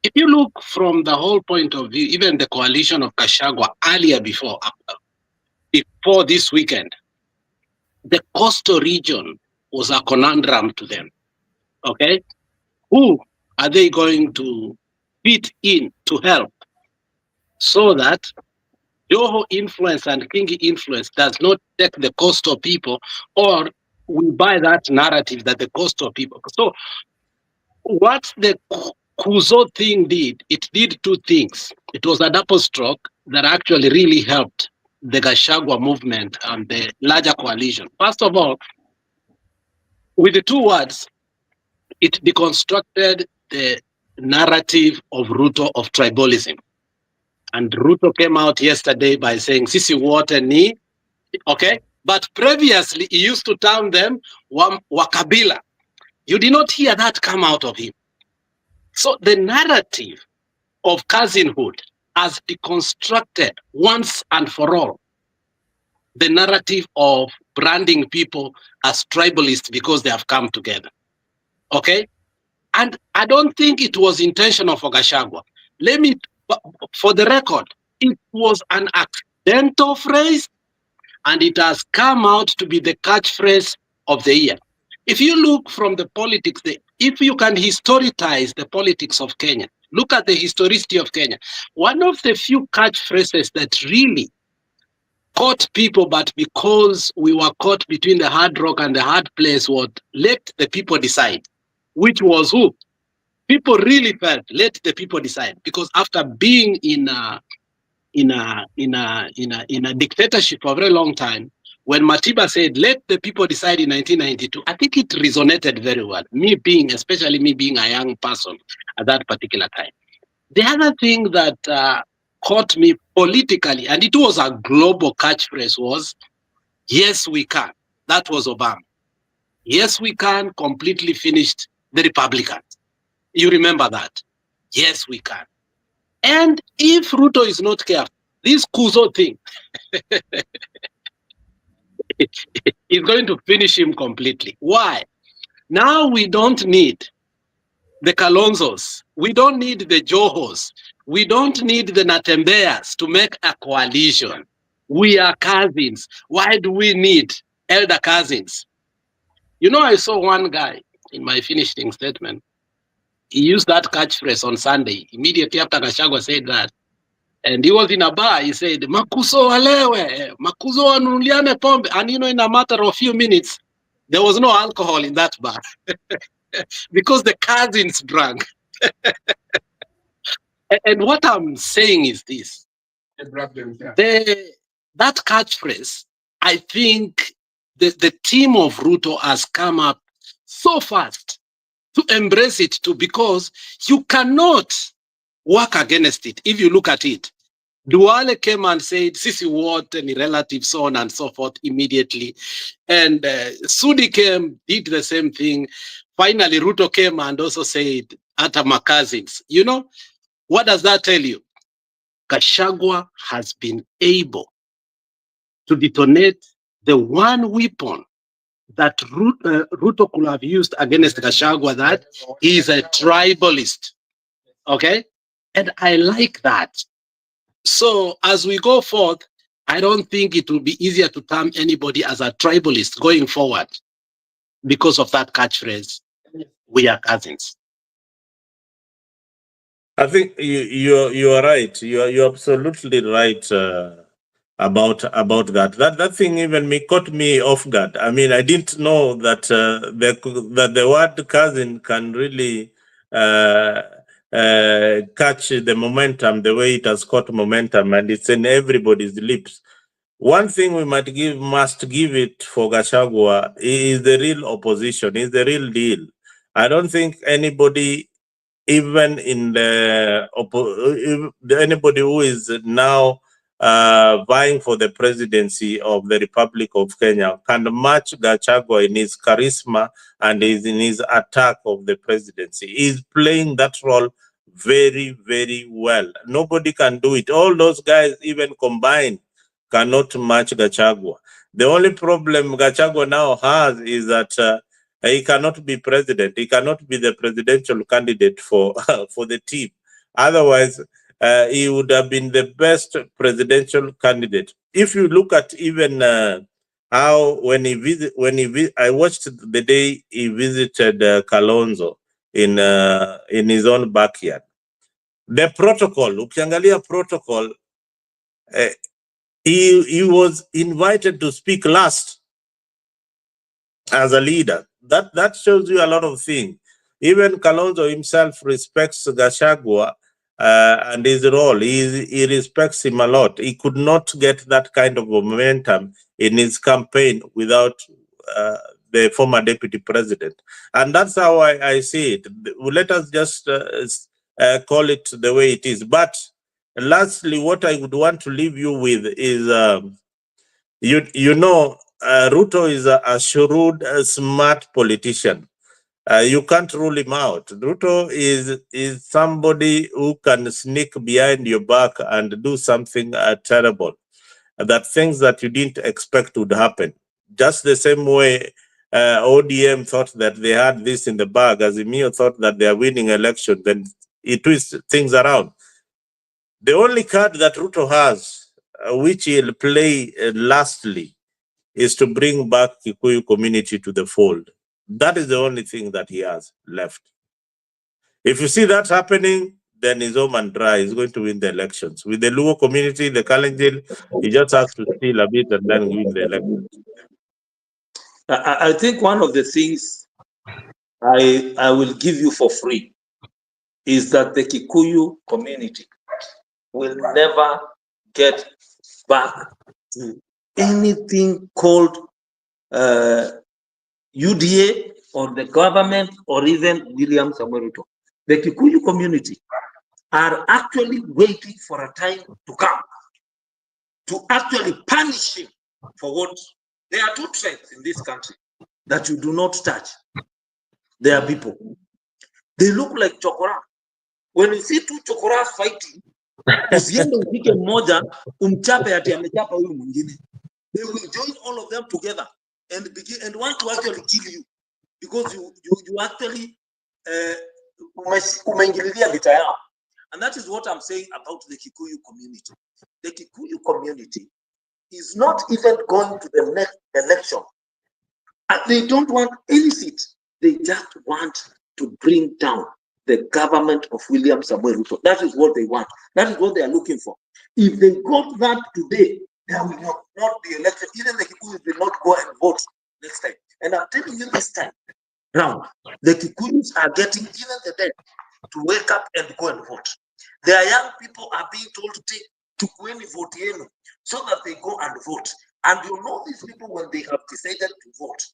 If you look from the whole point of view, even the coalition of Gachagua earlier before this weekend, the coastal region was a conundrum to them. Okay? Who are they going to fit in to help so that Joho influence and Kingi influence does not take the coastal people, or we buy that narrative that the coastal people. So what the Kuzo thing did, it did two things. It was a double stroke that actually really helped the Gachagua movement and the larger coalition. First of all, with the two words, it deconstructed the narrative of Ruto of tribalism. And Ruto came out yesterday by saying, Sisi water ni, okay? But previously, he used to term them Wakabila. You did not hear that come out of him. So the narrative of cousinhood has deconstructed once and for all the narrative of branding people as tribalists because they have come together. Okay? And I don't think it was intentional for Gachagua. For the record, it was an accidental phrase, and it has come out to be the catchphrase of the year. If you look from the politics, if you can historicize the politics of Kenya, look at the historicity of Kenya. One of the few catchphrases that really caught people, but because we were caught between the hard rock and the hard place, was let the people decide. Which was who? People really felt let the people decide, because after being in a dictatorship for a very long time, when Matiba said let the people decide in 1992, I think it resonated very well. Especially me being a young person at that particular time. The other thing that caught me politically, and it was a global catchphrase, was yes we can. That was Obama. Yes we can completely finished the Republicans. You remember that? Yes, we can. And if Ruto is not careful, this Kuzo thing is going to finish him completely. Why? Now we don't need the Kalonzos. We don't need the Johos. We don't need the Natembeas to make a coalition. We are cousins. Why do we need elder cousins? You know, I saw one guy in my finishing statement. He used that catchphrase on Sunday, immediately after Gachagua said that. And he was in a bar, he said, Makuzo walewe, Makuzo wanunuliane pombe. And you know, in a matter of few minutes, there was no alcohol in that bar. Because the cousins drank. And what I'm saying is this. That catchphrase, I think the team of Ruto has come up so fast to embrace it too, because you cannot work against it. If you look at it, Duale came and said, Sisi what, any relative, so on and so forth, immediately. And Sudi came, did the same thing. Finally, Ruto came and also said, Ata my cousins. You know, what does that tell you? Gachagua has been able to detonate the one weapon that Ruto could have used against Gachagua, that he is a tribalist. Okay? And I like that. So as we go forth, I don't think it will be easier to term anybody as a tribalist going forward because of that catchphrase, we are cousins. I think you are right. You're absolutely right about that. That thing even caught me off guard. I mean, I didn't know that that the word cousin can really catch the momentum the way it has caught momentum, and it's in everybody's lips. One thing we must give it for Gachagua is the real opposition, is the real deal. I don't think anybody, even in anybody who is now vying for the presidency of the Republic of Kenya, can match Gachagua in his charisma and in his attack of the presidency. He's playing that role very, very well. Nobody can do it. All those guys, even combined, cannot match Gachagua. The only problem Gachagua now has is that he cannot be president. He cannot be the presidential candidate for for the team. Otherwise, he would have been the best presidential candidate. If you look at even how I watched the day he visited Kalonzo in his own backyard. The protocol, ukiangalia protocol, he was invited to speak last as a leader. That shows you a lot of things. Even Kalonzo himself respects Gachagua and his role. He respects him a lot. He could not get that kind of momentum in his campaign without the former deputy president. And that's how I see it. Let us just call it the way it is. But lastly, what I would want to leave you with is, Ruto is a shrewd, smart politician. You can't rule him out. Ruto is somebody who can sneak behind your back and do something terrible, that things that you didn't expect would happen. Just the same way ODM thought that they had this in the bag, Azimio thought that they are winning election, then he twists things around. The only card that Ruto has, which he'll play lastly, is to bring back Kikuyu community to the fold. That is the only thing that he has left. If you see that happening, then he's home and dry. He's going to win the elections. With the Luo community, the Kalenjin, he just has to steal a bit and then win the elections. I think one of the things I will give you for free is that the Kikuyu community will never get back to anything called UDA or the government or even William Samoei Ruto. The Kikuyu community are actually waiting for a time to come to actually punish him for what. There are two trends in this country that you do not touch. They are people. They look like chokora. When you see two chokoras fighting, usiende upike mmoja umchape ati amechapa huyu mwingine. They will join all of them together and begin and want to actually kill you because you actually umeingililia vita yao. And that is what I'm saying about the Kikuyu community. The Kikuyu community is not even going to the next election. And they don't want any seat. They just want to bring down the government of William Samoei Ruto. That is what they want. That is what they are looking for. If they got that today, there will not be election. Even the Kikuyus will not go and vote next time. And I'm telling you this time round, the Kikuyus are getting even the dead to wake up and go and vote. Their young people are being told to take to go and vote so that they go and vote. And you know these people, when they have decided to vote,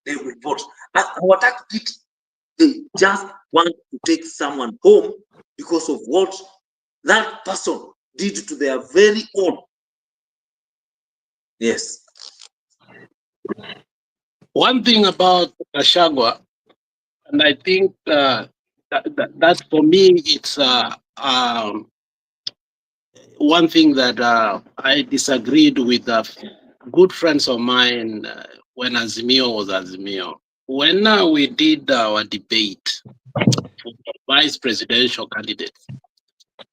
they will vote. But what they just want to take someone home because of what that person did to their very own. Yes. One thing about Gachagua, and I think that for me, it's one thing that I disagreed with good friends of mine when Azimio was Azimio. When we did our debate for vice presidential candidates,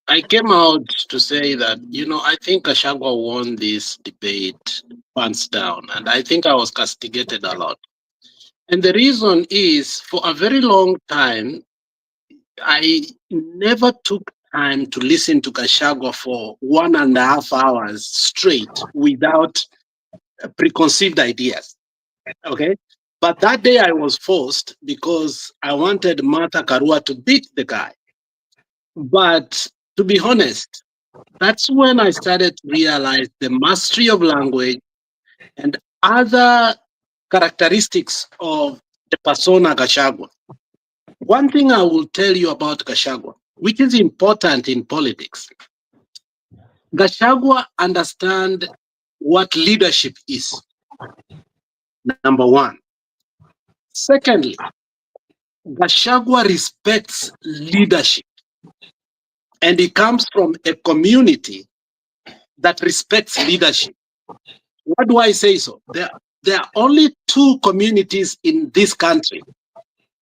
I came out to say that, I think Gachagua won this debate hands down, and I think I was castigated a lot. And the reason is, for a very long time, I never took time to listen to Gachagua for 1.5 hours straight without preconceived ideas. Okay? But that day I was forced because I wanted Martha Karua to beat the guy. But to be honest, that's when I started to realize the mastery of language and other characteristics of the persona Gachagua. One thing I will tell you about Gachagua, which is important in politics, Gachagua understands what leadership is, number one. Secondly, Gachagua respects leadership, and he comes from a community that respects leadership. Why do I say so? There are only 2 communities in this country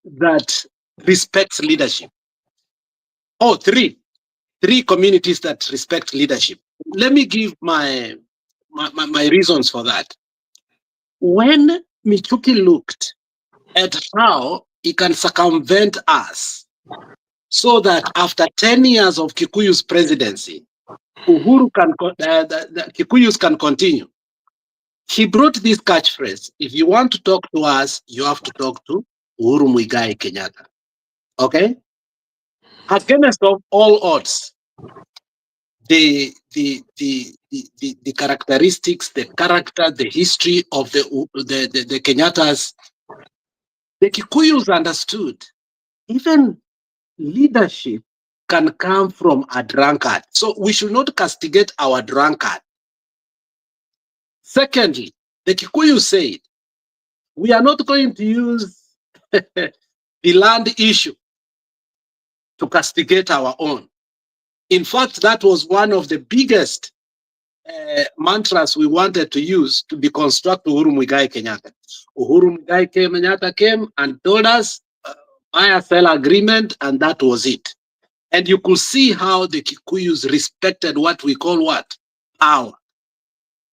that respects leadership. Oh, 3 communities that respect leadership. Let me give my reasons for that. When Michuki looked at how he can circumvent us so that after 10 years of Kikuyu's presidency, Kikuyus can continue, he brought this catchphrase: if you want to talk to us, you have to talk to Uhuru Muigai Kenyatta. Okay? Against all odds, the characteristics, the character, the history of the Kenyattas, the Kikuyus understood even leadership can come from a drunkard. So we should not castigate our drunkard. Secondly, the Kikuyu said, we are not going to use the land issue to castigate our own. In fact, that was one of the biggest mantras we wanted to use to deconstruct Uhuru Muigai Kenyatta. Uhuru Muigai Kenyatta came and told us, buy a sell agreement, and that was it. And you could see how the Kikuyus respected what we call what? Power.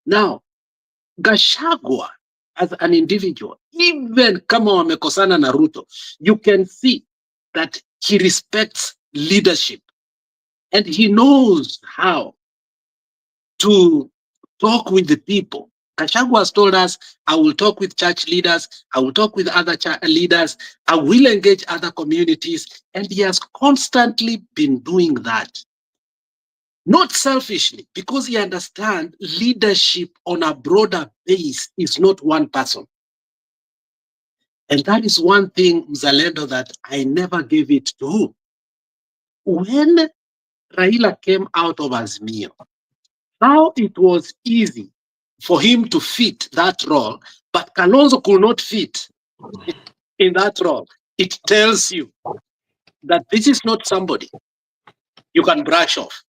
Now, Gachagua, as an individual, even kama wamekosana na Ruto, you can see that he respects leadership. And he knows how to talk with the people. Gachagua has told us, I will talk with church leaders, I will talk with other leaders, I will engage other communities, and he has constantly been doing that. Not selfishly, because he understands leadership on a broader base is not one person. And that is one thing, Mzalendo, that I never gave it to. When Raila came out of Azimio, how it was easy for him to fit that role, but Kalonzo could not fit in that role. It tells you that this is not somebody you can brush off.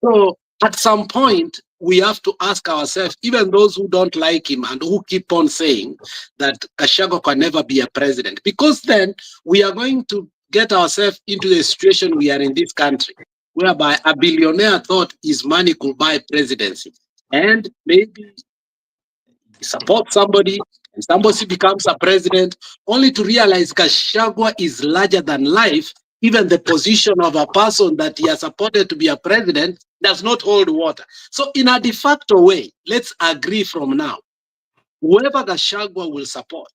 So at some point, we have to ask ourselves, even those who don't like him and who keep on saying that Gachagua can never be a president, because then we are going to get ourselves into the situation we are in this country, whereby a billionaire thought his money could buy presidency. And maybe he supports somebody, and somebody becomes a president, only to realize Gachagua is larger than life. Even the position of a person that he has supported to be a president does not hold water. So in a de facto way, let's agree from now, whoever Gachagua will support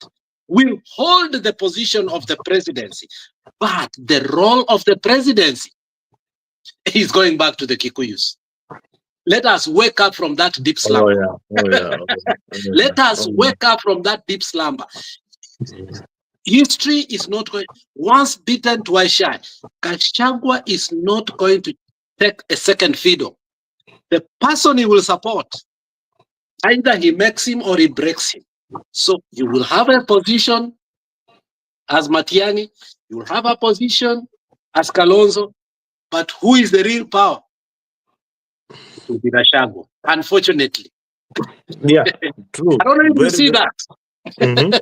will hold the position of the presidency, but the role of the presidency is going back to the Kikuyus. Let us wake up from that deep slumber. Let us wake up from that deep slumber. History is not going, once beaten, twice shy. Gachagua is not going to take a second fiddle. The person he will support, either he makes him or he breaks him. So you will have a position as Matiang'i, you will have a position as Kalonzo, but who is the real power? It will be Gachagua, unfortunately. Yeah, true. I don't know if you see that.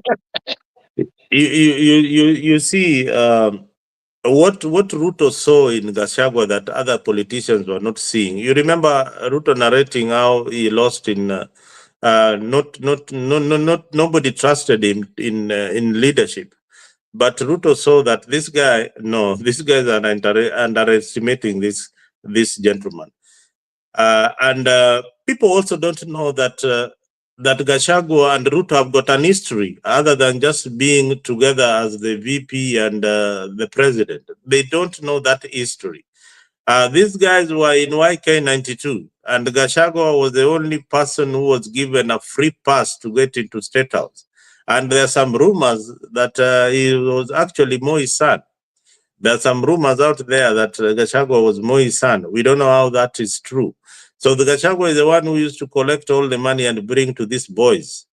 You see what Ruto saw in Gachagua that other politicians were not seeing. You remember Ruto narrating how he lost in nobody trusted him in leadership. But Ruto saw that this guy are underestimating this gentleman. And people also don't know that that Gachagua and Ruto have got an history other than just being together as the VP and the president. They don't know that history. These guys were in YK 92, and Gachagua was the only person who was given a free pass to get into State House. And there are some rumors that he was actually Moi's son. There are some rumors out there that Gachagua was Moi's son. We don't know how that is true. So the Gachagua is the one who used to collect all the money and bring to these boys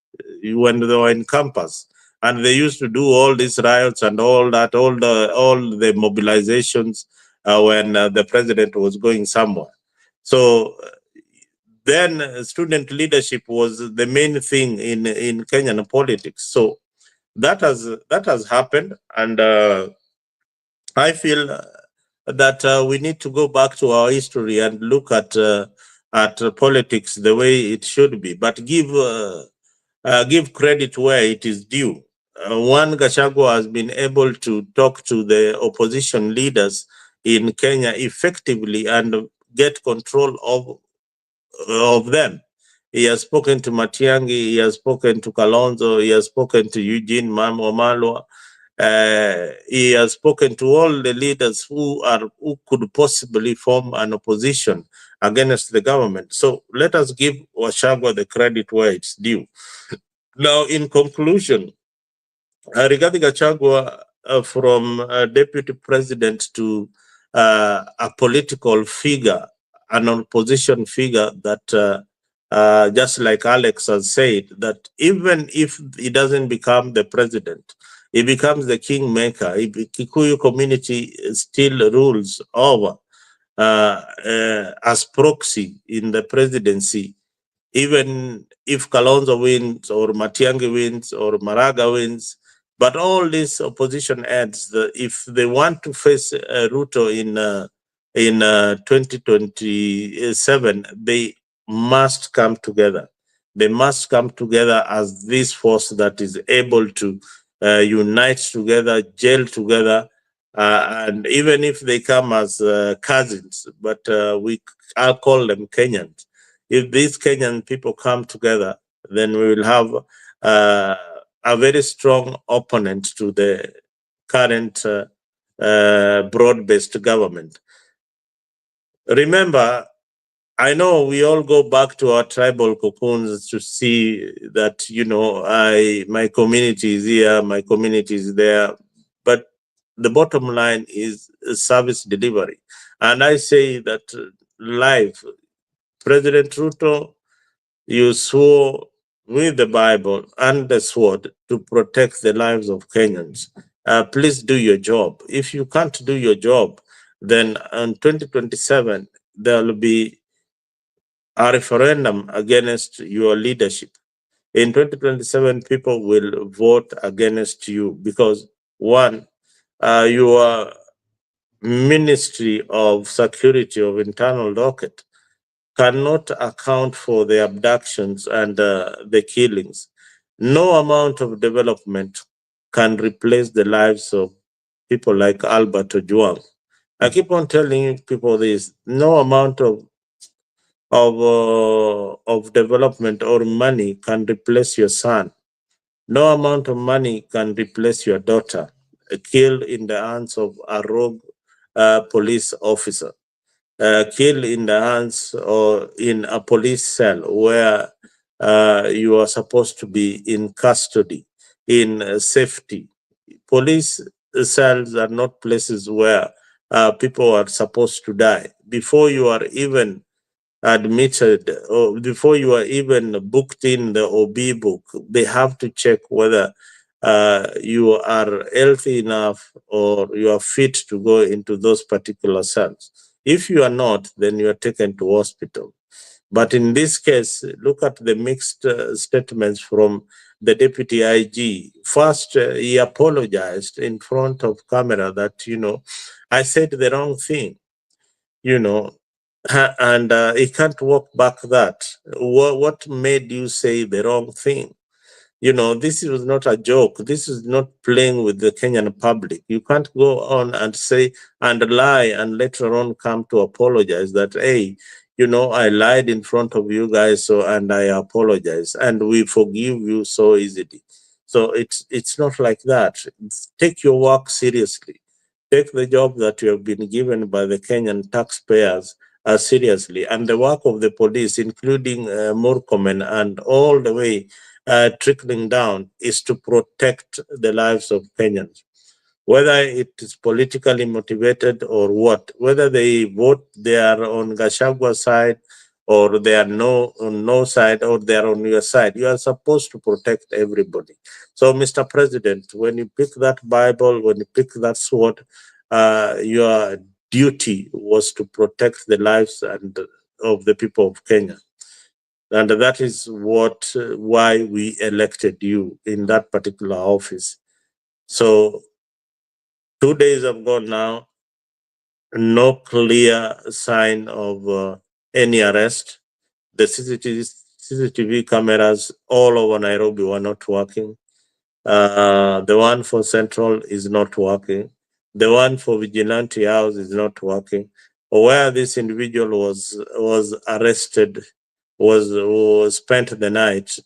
when they were in campus. And they used to do all these riots and all that, all the mobilizations when the president was going somewhere. So then student leadership was the main thing in Kenyan politics. So that has happened, and I feel that we need to go back to our history and look at politics the way it should be, but give credit where it is due. One, Gachagua has been able to talk to the opposition leaders in Kenya effectively and get control of them. He has spoken to Matiang'i, he has spoken to Kalonzo, he has spoken to Eugene Wamalwa. He has spoken to all the leaders who could possibly form an opposition against the government. So let us give Gachagua the credit where it's due. Now, in conclusion, regarding Gachagua, from a deputy president to a political figure, an opposition figure that, just like Alex has said, that even if he doesn't become the president, he becomes the kingmaker. Kikuyu community still rules over as proxy in the presidency. Even if Kalonzo wins or Matiang'i wins or Maraga wins, but all these opposition ads, if they want to face Ruto in 2027, they must come together. They must come together as this force that is able to unite together, gel together, and even if they come as cousins, but I'll call them Kenyans. If these Kenyan people come together, then we will have a very strong opponent to the current broad-based government. Remember, I know we all go back to our tribal cocoons to see that, you know, my community is here, my community is there, but the bottom line is service delivery. And I say that life, President Ruto, you swore with the Bible and the sword to protect the lives of Kenyans. Please do your job. If you can't do your job, then in 2027, there will be a referendum against your leadership. In 2027, people will vote against you because, one, your Ministry of Security of Internal Docket cannot account for the abductions and the killings. No amount of development can replace the lives of people like Albert Ojwang. I keep on telling people this: no amount of development or money can replace your son. No amount of money can replace your daughter killed in the hands of a rogue police officer. Killed in the hands or in a police cell where you are supposed to be in custody, in safety. Police cells are not places where people are supposed to die. Before you are even admitted or before you are even booked in the OB book, they have to check whether you are healthy enough or you are fit to go into those particular cells. If you are not, then you are taken to hospital. But in this case, look at the mixed statements from the deputy IG. First, he apologized in front of camera that, you know, I said the wrong thing, you know, and he can't walk back that. What made you say the wrong thing? You know, this was not a joke. This is not playing with the Kenyan public. You can't go on and say and lie and later on come to apologize that, hey, you know, I lied in front of you guys, so and I apologize, and we forgive you so easily. So it's not like that. Take your work seriously. Take the job that you have been given by the Kenyan taxpayers seriously, and the work of the police, including Murkomen and all the way trickling down, is to protect the lives of Kenyans. Whether it is politically motivated or what, whether they vote they are on Gashagua's side or they are on no side or they are on your side, you are supposed to protect everybody. So, Mr. President, when you pick that Bible, when you pick that sword, your duty was to protect the lives of the people of Kenya. And that is why we elected you in that particular office. So 2 days have gone now, no clear sign of any arrest. The CCTV cameras all over Nairobi were not working. The one for Central is not working. The one for Vigilante House is not working. Where this individual was arrested, was spent the night,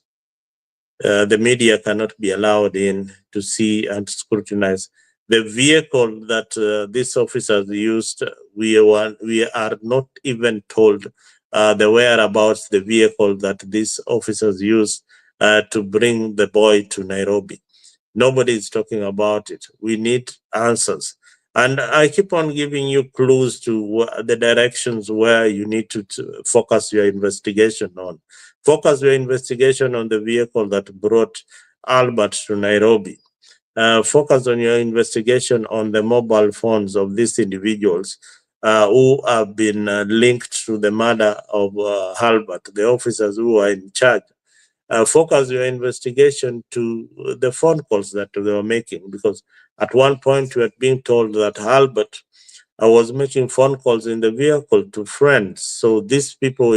the media cannot be allowed in to see and scrutinize. The vehicle that these officers used, we are not even told the whereabouts the vehicle that these officers used to bring the boy to Nairobi. Nobody is talking about it. We need answers. And I keep on giving you clues to the directions where you need to focus your investigation on. Focus your investigation on the vehicle that brought Albert to Nairobi. Focus on your investigation on the mobile phones of these individuals who have been linked to the murder of Albert, the officers who are in charge. Focus your investigation to the phone calls that they were making, because at one point we had been told that Albert was making phone calls in the vehicle to friends. So these people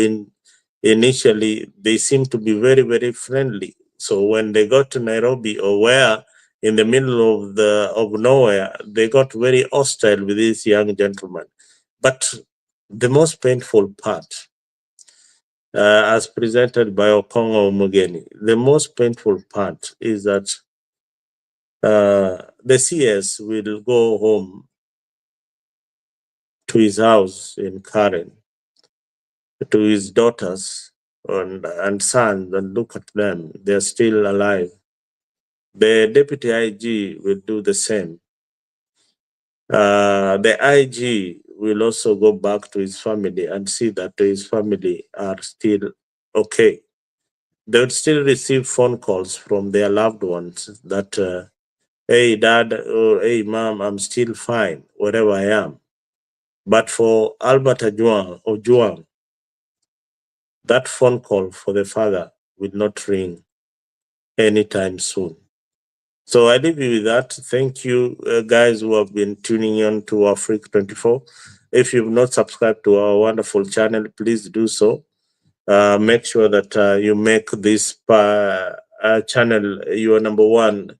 initially, they seem to be very, very friendly. So when they got to Nairobi, or where in the middle of nowhere, they got very hostile with this young gentleman. But the most painful part, as presented by Okongo Omugeni, the most painful part is that the CS will go home to his house in Karen, to his daughters and sons, and look at them. They're still alive. The deputy IG will do the same. The IG will also go back to his family and see that his family are still okay. They would still receive phone calls from their loved ones that, hey, dad, or hey, mom, I'm still fine, wherever I am. But for Albert Ojwang, that phone call for the father will not ring anytime soon. So I leave you with that. Thank you, guys who have been tuning in to Africa 24. If you've not subscribed to our wonderful channel, please do so. Make sure that you make this channel your number one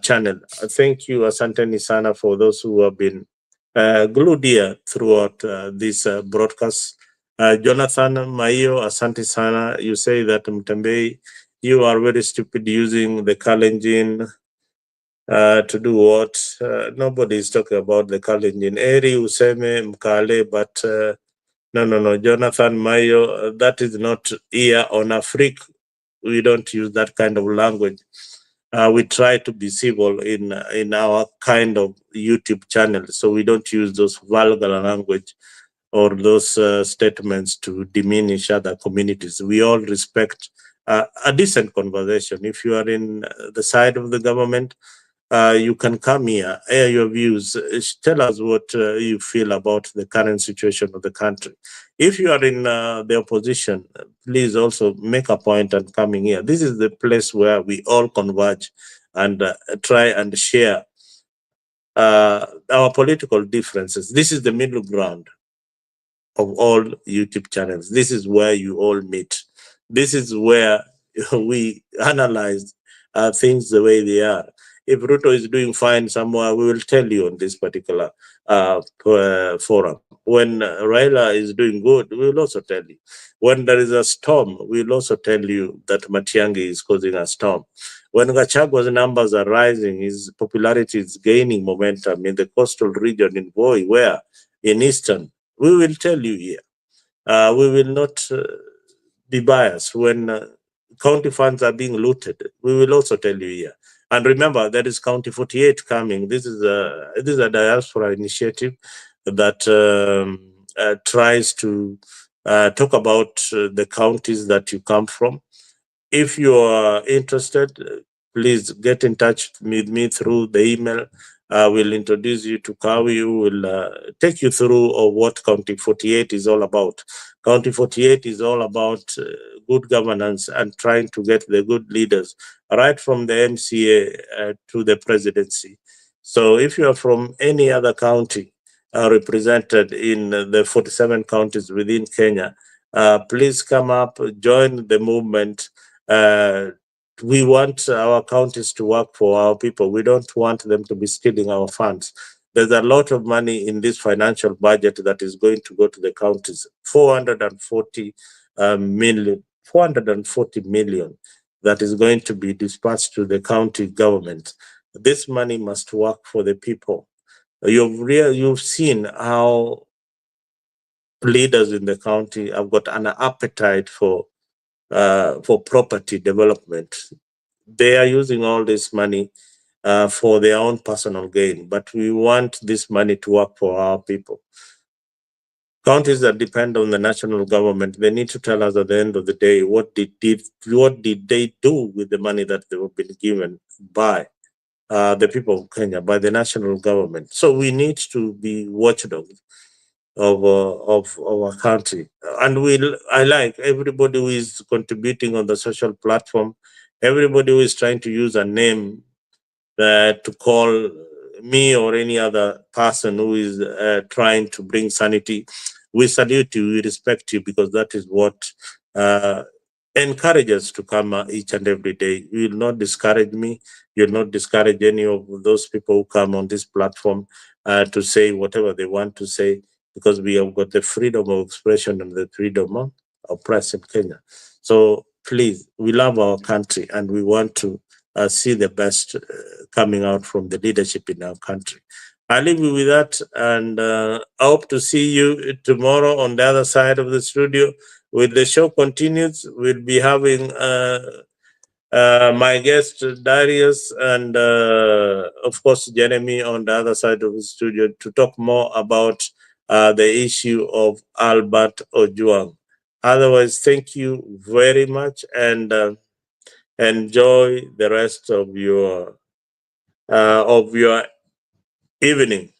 channel. Thank you, Asante Sana, for those who have been glued here throughout this broadcast. Jonathan Maio, Asante Sana, you say that Mtembei, you are very stupid using the Kalenjin to do what? Nobody is talking about the Kalenjin. Eri Useme Mkale, but no, Jonathan Mayo, that is not here on Africa. We don't use that kind of language. We try to be civil in our kind of YouTube channel, so we don't use those vulgar language or those statements to diminish other communities. We all respect a decent conversation. If you are in the side of the government, you can come here, air your views, tell us what you feel about the current situation of the country. If you are in the opposition, please also make a point and coming here. This is the place where we all converge and try and share our political differences. This is the middle ground of all YouTube channels. This is where you all meet. This is where we analyze things the way they are. If Ruto is doing fine somewhere, we will tell you on this particular forum. When Raila is doing good, we will also tell you. When there is a storm, we will also tell you that Matiang'i is causing a storm. When Gachagwa's numbers are rising, his popularity is gaining momentum in the coastal region in Voi, where in Eastern, we will tell you here. We will not be biased. When county funds are being looted, we will also tell you here. And remember, there is County 48 coming. This is a diaspora initiative that tries to talk about the counties that you come from. If you are interested, please get in touch with me through the email. I will introduce you to Kawi, who will take you through what County 48 is all about. County 48 is all about good governance and trying to get the good leaders, right from the MCA to the presidency. So if you are from any other county represented in the 47 counties within Kenya, please come up, join the movement. We want our counties to work for our people. We don't want them to be stealing our funds. There's a lot of money in this financial budget that is going to go to the counties. 440 million that is going to be dispatched to the county government. This money must work for the people. You've seen how leaders in the county have got an appetite for property development. they are using all this money for their own personal gain, but we want this money to work for our people. Counties that depend on the national government, they need to tell us at the end of the day what did they do with the money that they were been given by the people of Kenya, by the national government. So we need to be watchdogs of our country, and I like everybody who is contributing on the social platform, everybody who is trying to use a name to call me or any other person who is trying to bring sanity. We salute you, we respect you, because that is what encourages us to come each and every day. You will not discourage me. You will not discourage any of those people who come on this platform to say whatever they want to say, because we have got the freedom of expression and the freedom of press in Kenya. So please, we love our country and we want to see the best coming out from the leadership in our country. I leave you with that, and I hope to see you tomorrow on the other side of the studio. With the show continues, we'll be having my guest Darius and of course Jeremy on the other side of the studio to talk more about the issue of Albert Ojwang. Otherwise, thank you very much, and enjoy the rest of your evening.